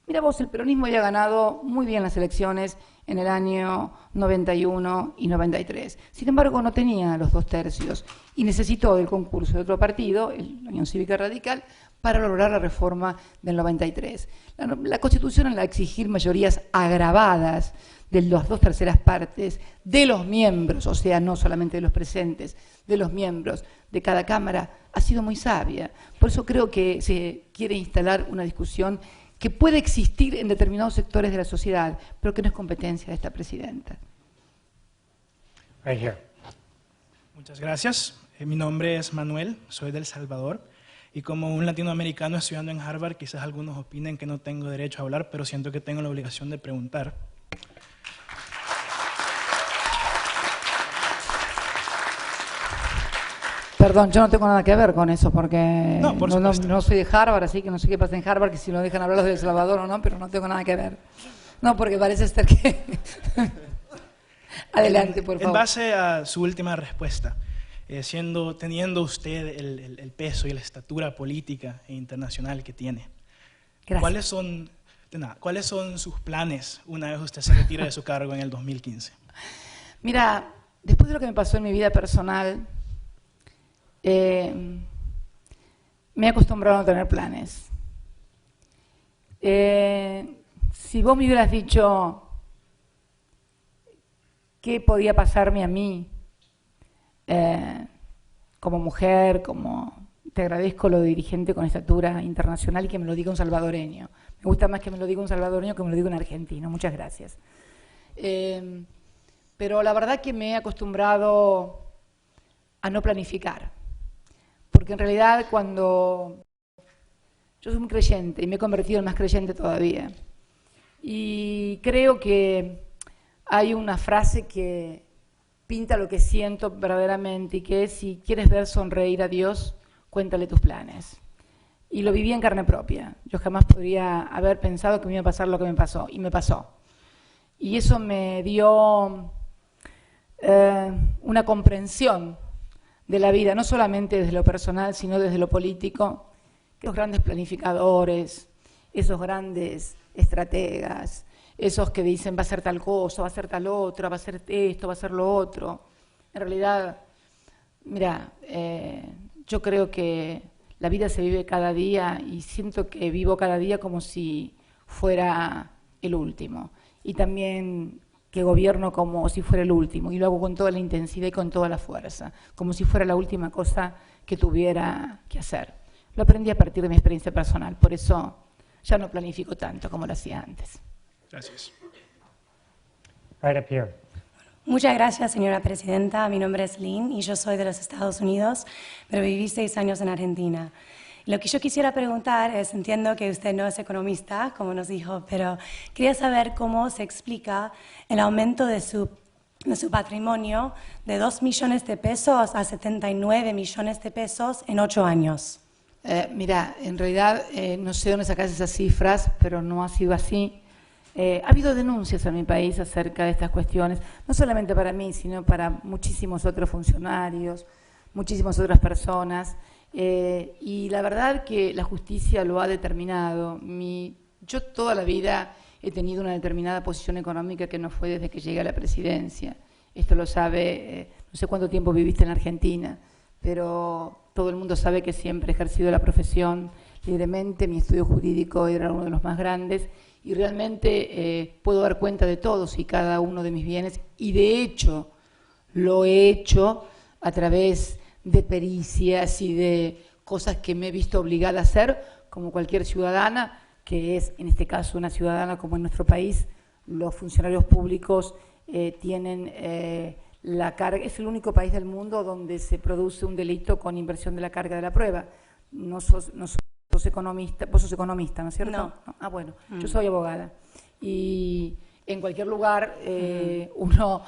Mira vos, el peronismo había ganado muy bien las elecciones en el año 91 y 93. Sin embargo, no tenía los 2/3 y necesitó del concurso de otro partido, la Unión Cívica Radical, para lograr la reforma del 93. La Constitución, al exigir mayorías agravadas de las 2/3 partes de los miembros, o sea, no solamente de los presentes, de los miembros de cada Cámara, ha sido muy sabia. Por eso creo que se quiere instalar una discusión que puede existir en determinados sectores de la sociedad, pero que no es competencia de esta presidenta. Right here. Muchas gracias. Mi nombre es Manuel, soy de El Salvador, y como un latinoamericano estudiando en Harvard, quizás algunos opinen que no tengo derecho a hablar, pero siento que tengo la obligación de preguntar. Perdón, yo no tengo nada que ver con eso, porque No, por supuesto. no soy de Harvard, así que no sé qué pasa en Harvard, que si lo dejan hablar los de El Salvador o no, pero no tengo nada que ver. No, porque parece ser que... Adelante, por favor. En base a su última respuesta, teniendo usted el peso y la estatura política e internacional que tiene, Gracias. ¿cuáles son sus planes una vez usted se retire de su cargo en el 2015? Mira, después de lo que me pasó en mi vida personal, me he acostumbrado a no tener planes. Si vos me hubieras dicho qué podía pasarme a mí como mujer, te agradezco lo de dirigente con estatura internacional y que me lo diga un salvadoreño. Me gusta más que me lo diga un salvadoreño que me lo diga un argentino. Muchas gracias. Pero la verdad que me he acostumbrado a no planificar. Porque en realidad cuando yo soy muy creyente y me he convertido en más creyente todavía, y creo que hay una frase que pinta lo que siento verdaderamente, y que es: si quieres ver sonreír a Dios, cuéntale tus planes. Y lo viví en carne propia. Yo jamás podría haber pensado que me iba a pasar lo que me pasó, y me pasó. Y eso me dio una comprensión de la vida, no solamente desde lo personal, sino desde lo político, que los grandes planificadores, esos grandes estrategas, esos que dicen va a ser tal cosa, va a ser tal otra, va a ser esto, va a ser lo otro. En realidad, mira, yo creo que la vida se vive cada día y siento que vivo cada día como si fuera el último. Y también que gobierno como si fuera el último, y lo hago con toda la intensidad y con toda la fuerza, como si fuera la última cosa que tuviera que hacer. Lo aprendí a partir de mi experiencia personal, por eso ya no planifico tanto como lo hacía antes. Gracias. Right up here. Muchas gracias, señora presidenta. Mi nombre es Lynn y yo soy de los Estados Unidos, pero viví 6 años en Argentina. Lo que yo quisiera preguntar es, entiendo que usted no es economista, como nos dijo, pero quería saber cómo se explica el aumento de su patrimonio de 2 millones de pesos a 79 millones de pesos en 8 años. Mira, en realidad no sé dónde sacas esas cifras, pero no ha sido así. Ha habido denuncias en mi país acerca de estas cuestiones, no solamente para mí, sino para muchísimos otros funcionarios, muchísimas otras personas. Y la verdad que la justicia lo ha determinado. Yo toda la vida he tenido una determinada posición económica que no fue desde que llegué a la presidencia. Esto lo sabe, no sé cuánto tiempo viviste en Argentina, pero todo el mundo sabe que siempre he ejercido la profesión libremente. Mi estudio jurídico era uno de los más grandes y realmente puedo dar cuenta de todos y cada uno de mis bienes, y de hecho lo he hecho a través de pericias y de cosas que me he visto obligada a hacer, como cualquier ciudadana, que es, en este caso, una ciudadana como en nuestro país. Los funcionarios públicos tienen la carga, es el único país del mundo donde se produce un delito con inversión de la carga de la prueba. No sos economista, vos sos economista, ¿no es cierto? No. Ah, bueno, yo soy abogada. Y en cualquier lugar uno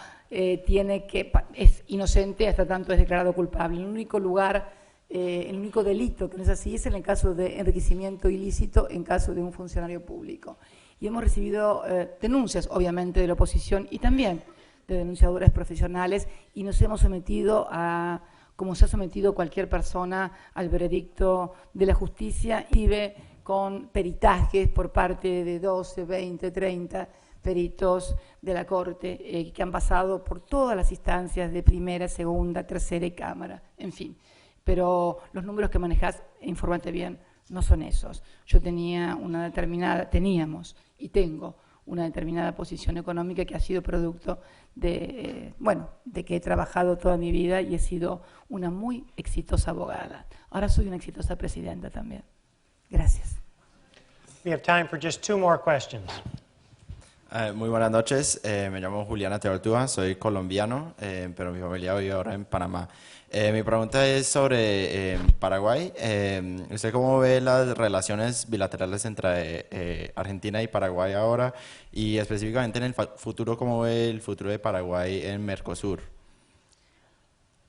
tiene que, es inocente hasta tanto es declarado culpable. El único lugar, el único delito que no es así es en el caso de enriquecimiento ilícito en caso de un funcionario público. Y hemos recibido denuncias, obviamente, de la oposición y también de denunciadores profesionales, y nos hemos sometido a, como se ha sometido cualquier persona, al veredicto de la justicia, y ve con peritajes por parte de 12, 20, 30 peritos de la Corte que han pasado por todas las instancias de primera, segunda, tercera y Cámara, en fin. Pero los números que manejás, infórmate bien, no son esos. Yo tenía una determinada, teníamos y tengo una determinada posición económica que ha sido producto de, bueno, de que he trabajado toda mi vida y he sido una muy exitosa abogada. Ahora soy una exitosa presidenta también. Gracias. We have time for just 2 more questions. Muy buenas noches, me llamo Juliana Teortúa, soy colombiano, pero mi familia vive ahora en Panamá. Mi pregunta es sobre Paraguay. ¿Usted cómo ve las relaciones bilaterales entre Argentina y Paraguay ahora? Y específicamente en el futuro, ¿cómo ve el futuro de Paraguay en Mercosur?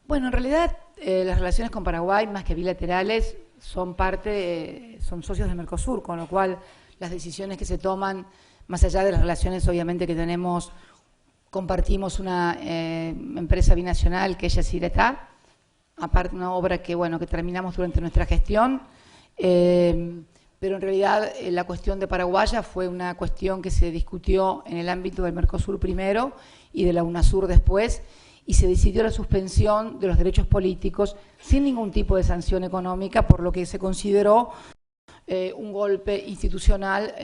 Bueno, en realidad las relaciones con Paraguay, más que bilaterales, son son socios del Mercosur, con lo cual las decisiones que se toman, más allá de las relaciones obviamente que tenemos, compartimos una empresa binacional que es Yacyretá, aparte una obra que, bueno, que terminamos durante nuestra gestión, pero en realidad la cuestión de Paraguaya fue una cuestión que se discutió en el ámbito del Mercosur primero y de la UNASUR después, y se decidió la suspensión de los derechos políticos sin ningún tipo de sanción económica, por lo que se consideró un golpe institucional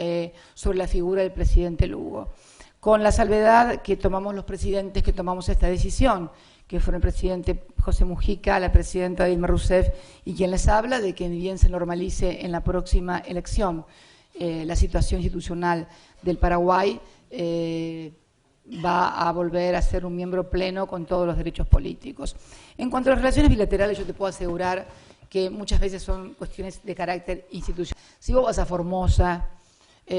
sobre la figura del presidente Lugo. Con la salvedad que tomamos los presidentes que tomamos esta decisión, que fueron el presidente José Mujica, la presidenta Dilma Rousseff y quien les habla, de que bien se normalice en la próxima elección la situación institucional del Paraguay, va a volver a ser un miembro pleno con todos los derechos políticos. En cuanto a las relaciones bilaterales, yo te puedo asegurar que muchas veces son cuestiones de carácter institucional. Si vos vas a Formosa,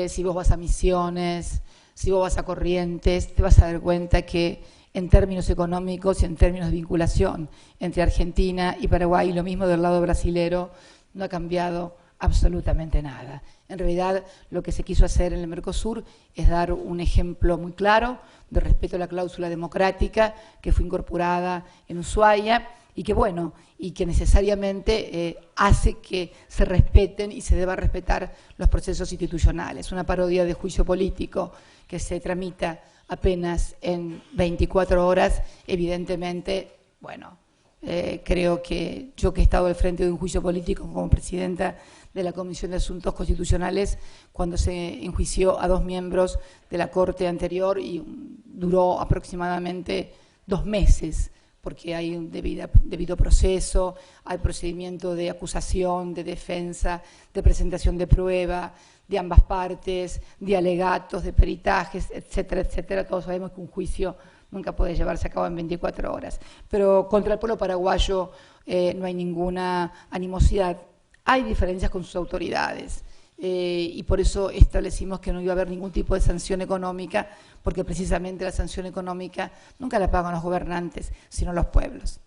si vos vas a Misiones, si vos vas a Corrientes, te vas a dar cuenta que en términos económicos y en términos de vinculación entre Argentina y Paraguay, y lo mismo del lado brasilero, no ha cambiado absolutamente nada. En realidad, lo que se quiso hacer en el Mercosur es dar un ejemplo muy claro de respeto a la cláusula democrática que fue incorporada en Ushuaia y que, bueno, y que necesariamente hace que se respeten y se deba respetar los procesos institucionales. Una parodia de juicio político que se tramita apenas en 24 horas, evidentemente, bueno, creo que yo, que he estado al frente de un juicio político como presidenta de la Comisión de Asuntos Constitucionales, cuando se enjuició a 2 miembros de la Corte anterior, y duró aproximadamente 2 meses, porque hay un debido proceso, hay procedimiento de acusación, de defensa, de presentación de prueba, de ambas partes, de alegatos, de peritajes, etcétera, etcétera. Todos sabemos que un juicio nunca puede llevarse a cabo en 24 horas. Pero contra el pueblo paraguayo no hay ninguna animosidad. Hay diferencias con sus autoridades y por eso establecimos que no iba a haber ningún tipo de sanción económica, porque precisamente la sanción económica nunca la pagan los gobernantes, sino los pueblos.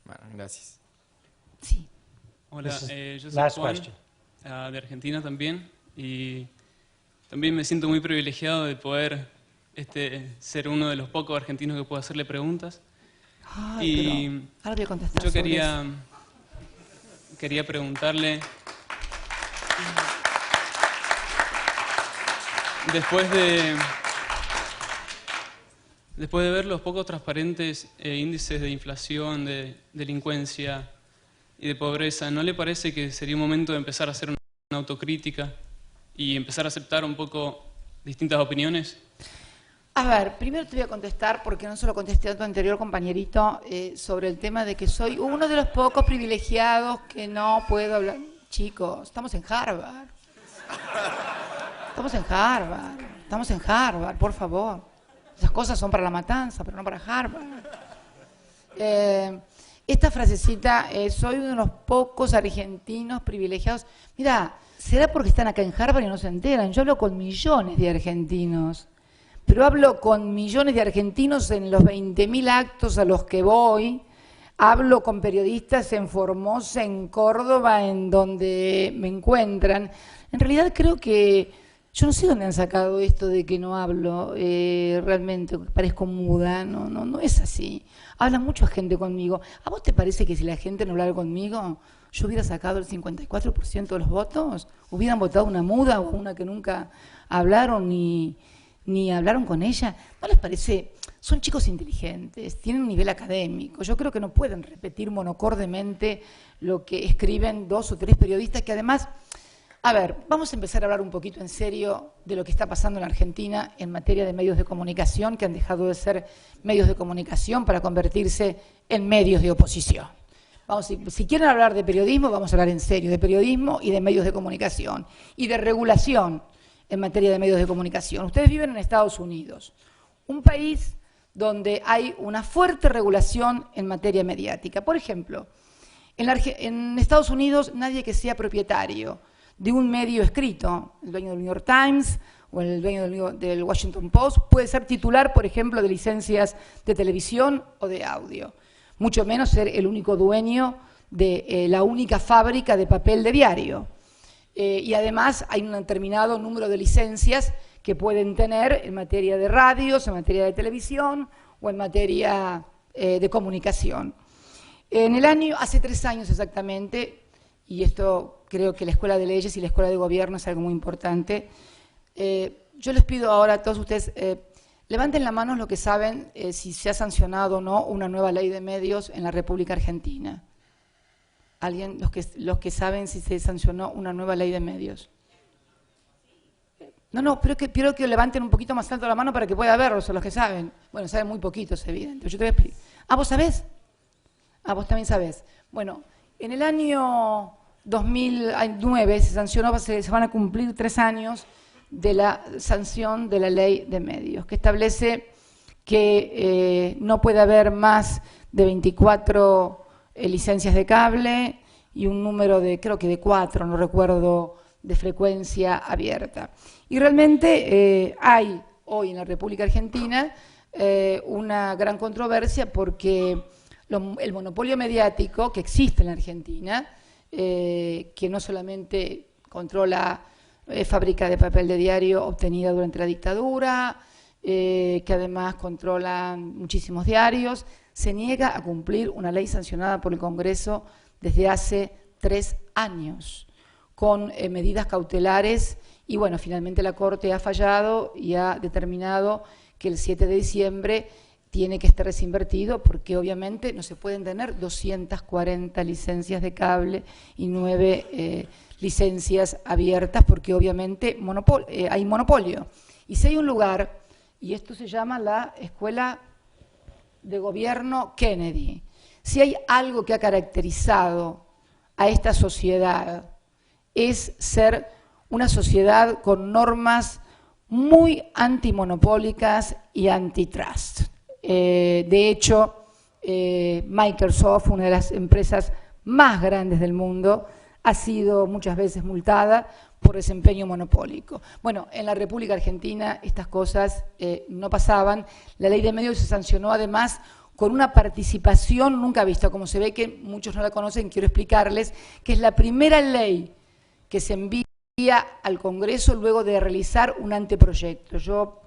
Bueno, gracias. Sí. Hola, yo soy Juan, de Argentina también, y también me siento muy privilegiado de poder ser uno de los pocos argentinos que puedo hacerle preguntas. Ay, y pero ahora voy a contestar yo sobre eso. quería preguntarle, después de ver los poco transparentes índices de inflación, de delincuencia y de pobreza, ¿no le parece que sería un momento de empezar a hacer una autocrítica y empezar a aceptar un poco distintas opiniones? A ver, primero te voy a contestar, porque no se lo contesté a tu anterior compañerito, sobre el tema de que soy uno de los pocos privilegiados que no puedo hablar. Chicos, estamos en Harvard. Estamos en Harvard, por favor. Esas cosas son para la matanza, pero no para Harvard. Esta frasecita, soy uno de los pocos argentinos privilegiados. Mira, será porque están acá en Harvard y no se enteran. Yo hablo con millones de argentinos, pero hablo con millones de argentinos en los 20.000 actos a los que voy. Hablo con periodistas en Formosa, en Córdoba, en donde me encuentran. En realidad creo que, yo no sé dónde han sacado esto de que no hablo, realmente parezco muda, no es así. Habla mucha gente conmigo. ¿A vos te parece que si la gente no hablara conmigo, yo hubiera sacado el 54% de los votos? ¿Hubieran votado una muda o una que nunca hablaron ni hablaron con ella? ¿No les parece? Son chicos inteligentes, tienen un nivel académico. Yo creo que no pueden repetir monocordemente lo que escriben 2 o 3 periodistas que además... A ver, vamos a empezar a hablar un poquito en serio de lo que está pasando en Argentina en materia de medios de comunicación, que han dejado de ser medios de comunicación para convertirse en medios de oposición. Vamos, si quieren hablar de periodismo, vamos a hablar en serio de periodismo y de medios de comunicación y de regulación en materia de medios de comunicación. Ustedes viven en Estados Unidos, un país donde hay una fuerte regulación en materia mediática. Por ejemplo, en Estados Unidos nadie que sea propietario de un medio escrito, el dueño del New York Times o el dueño del Washington Post, puede ser titular, por ejemplo, de licencias de televisión o de audio. Mucho menos ser el único dueño de la única fábrica de papel de diario. Y además hay un determinado número de licencias que pueden tener en materia de radios, en materia de televisión o en materia de comunicación. Hace 3 años exactamente, y esto creo que la Escuela de Leyes y la Escuela de Gobierno es algo muy importante, yo les pido ahora a todos ustedes, levanten la mano los que saben si se ha sancionado o no una nueva ley de medios en la República Argentina. ¿Alguien? Los que saben si se sancionó una nueva ley de medios. No, pero quiero que levanten un poquito más alto la mano para que pueda verlos, los que saben. Bueno, saben muy poquitos, evidente. Yo te voy a explicar. Ah, ¿vos sabés? Ah, vos también sabés. Bueno, en el año 2009 se sancionó, se van a cumplir 3 años de la sanción de la ley de medios, que establece que no puede haber más de 24 licencias de cable y un número de, creo que de 4, no recuerdo, de frecuencia abierta. Y realmente hay hoy en la República Argentina una gran controversia porque el monopolio mediático que existe en la Argentina, que no solamente controla fábrica de papel de diario obtenida durante la dictadura, que además controla muchísimos diarios, se niega a cumplir una ley sancionada por el Congreso desde hace 3 años, con medidas cautelares, y bueno, finalmente la Corte ha fallado y ha determinado que el 7 de diciembre tiene que estar desinvertido, porque obviamente no se pueden tener 240 licencias de cable y 9 licencias abiertas, porque obviamente hay monopolio. Y si hay un lugar, y esto se llama la Escuela de Gobierno Kennedy, si hay algo que ha caracterizado a esta sociedad, es ser una sociedad con normas muy antimonopólicas y antitrust. De hecho, Microsoft, una de las empresas más grandes del mundo, ha sido muchas veces multada por desempeño monopólico. Bueno, en la República Argentina estas cosas no pasaban. La ley de medios se sancionó además con una participación nunca vista. Como se ve que muchos no la conocen, quiero explicarles que es la primera ley que se envía al Congreso luego de realizar un anteproyecto. Yo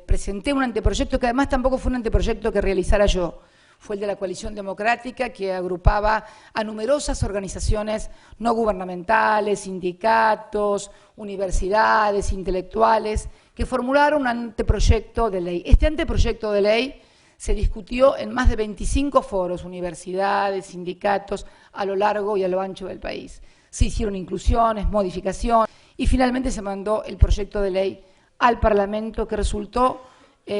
presenté un anteproyecto que además tampoco fue un anteproyecto que realizara yo, fue el de la Coalición Democrática, que agrupaba a numerosas organizaciones no gubernamentales, sindicatos, universidades, intelectuales, que formularon un anteproyecto de ley. Este anteproyecto de ley se discutió en más de 25 foros, universidades, sindicatos, a lo largo y a lo ancho del país. Se hicieron inclusiones, modificaciones, y finalmente se mandó el proyecto de ley al Parlamento, que resultó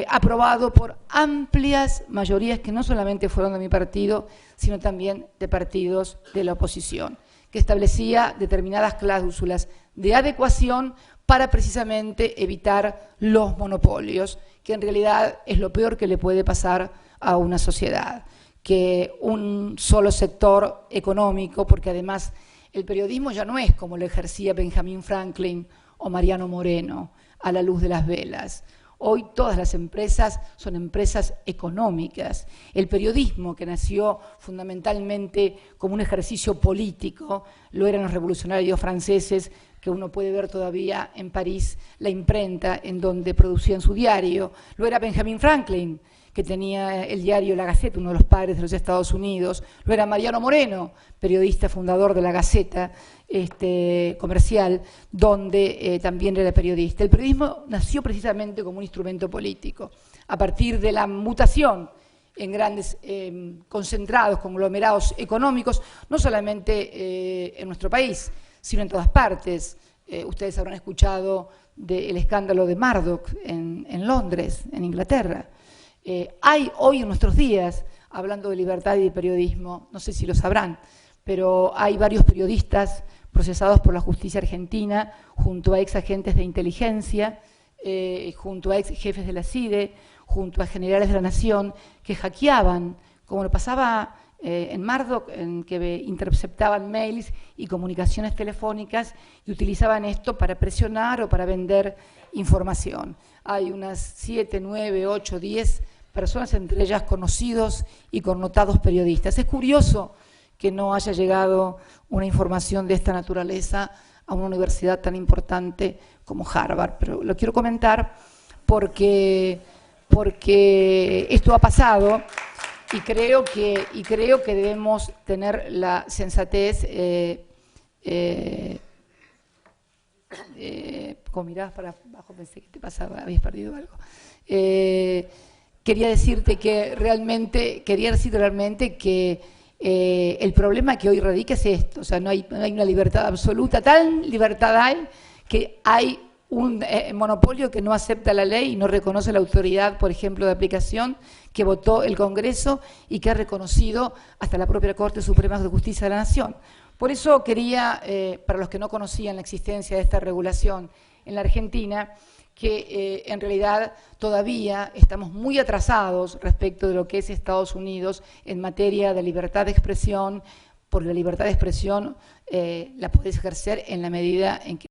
aprobado por amplias mayorías que no solamente fueron de mi partido, sino también de partidos de la oposición, que establecía determinadas cláusulas de adecuación para precisamente evitar los monopolios, que en realidad es lo peor que le puede pasar a una sociedad, que un solo sector económico, porque además el periodismo ya no es como lo ejercía Benjamin Franklin o Mariano Moreno a la luz de las velas. Hoy todas las empresas son empresas económicas. El periodismo, que nació fundamentalmente como un ejercicio político, lo eran los revolucionarios franceses, que uno puede ver todavía en París la imprenta en donde producían su diario. Lo era Benjamin Franklin, que tenía el diario La Gaceta, uno de los padres de los Estados Unidos. Lo era Mariano Moreno, periodista fundador de La Gaceta comercial, donde también era periodista. El periodismo nació precisamente como un instrumento político. A partir de la mutación en grandes concentrados, conglomerados económicos, no solamente en nuestro país, sino en todas partes. Ustedes habrán escuchado del escándalo de Murdoch en Londres, en Inglaterra. Hay hoy en nuestros días, hablando de libertad y de periodismo, no sé si lo sabrán, pero hay varios periodistas procesados por la justicia argentina, junto a ex agentes de inteligencia, junto a ex jefes de la CIDE, junto a generales de la Nación, que hackeaban, como lo pasaba en Murdoch, en que interceptaban mails y comunicaciones telefónicas y utilizaban esto para presionar o para vender información. Hay unas 7, 9, 8, 10 personas, entre ellas conocidos y connotados periodistas. Es curioso que no haya llegado una información de esta naturaleza a una universidad tan importante como Harvard, pero lo quiero comentar porque esto ha pasado y creo que debemos tener la sensatez. Como mirabas para abajo pensé que te pasaba, habías perdido algo. Quería decirte realmente que el problema que hoy radica es esto, o sea, no hay una libertad absoluta, tal libertad hay que hay un monopolio que no acepta la ley y no reconoce la autoridad, por ejemplo, de aplicación que votó el Congreso y que ha reconocido hasta la propia Corte Suprema de Justicia de la Nación. Por eso quería, para los que no conocían la existencia de esta regulación en la Argentina, que en realidad todavía estamos muy atrasados respecto de lo que es Estados Unidos en materia de libertad de expresión, porque la libertad de expresión la podés ejercer en la medida en que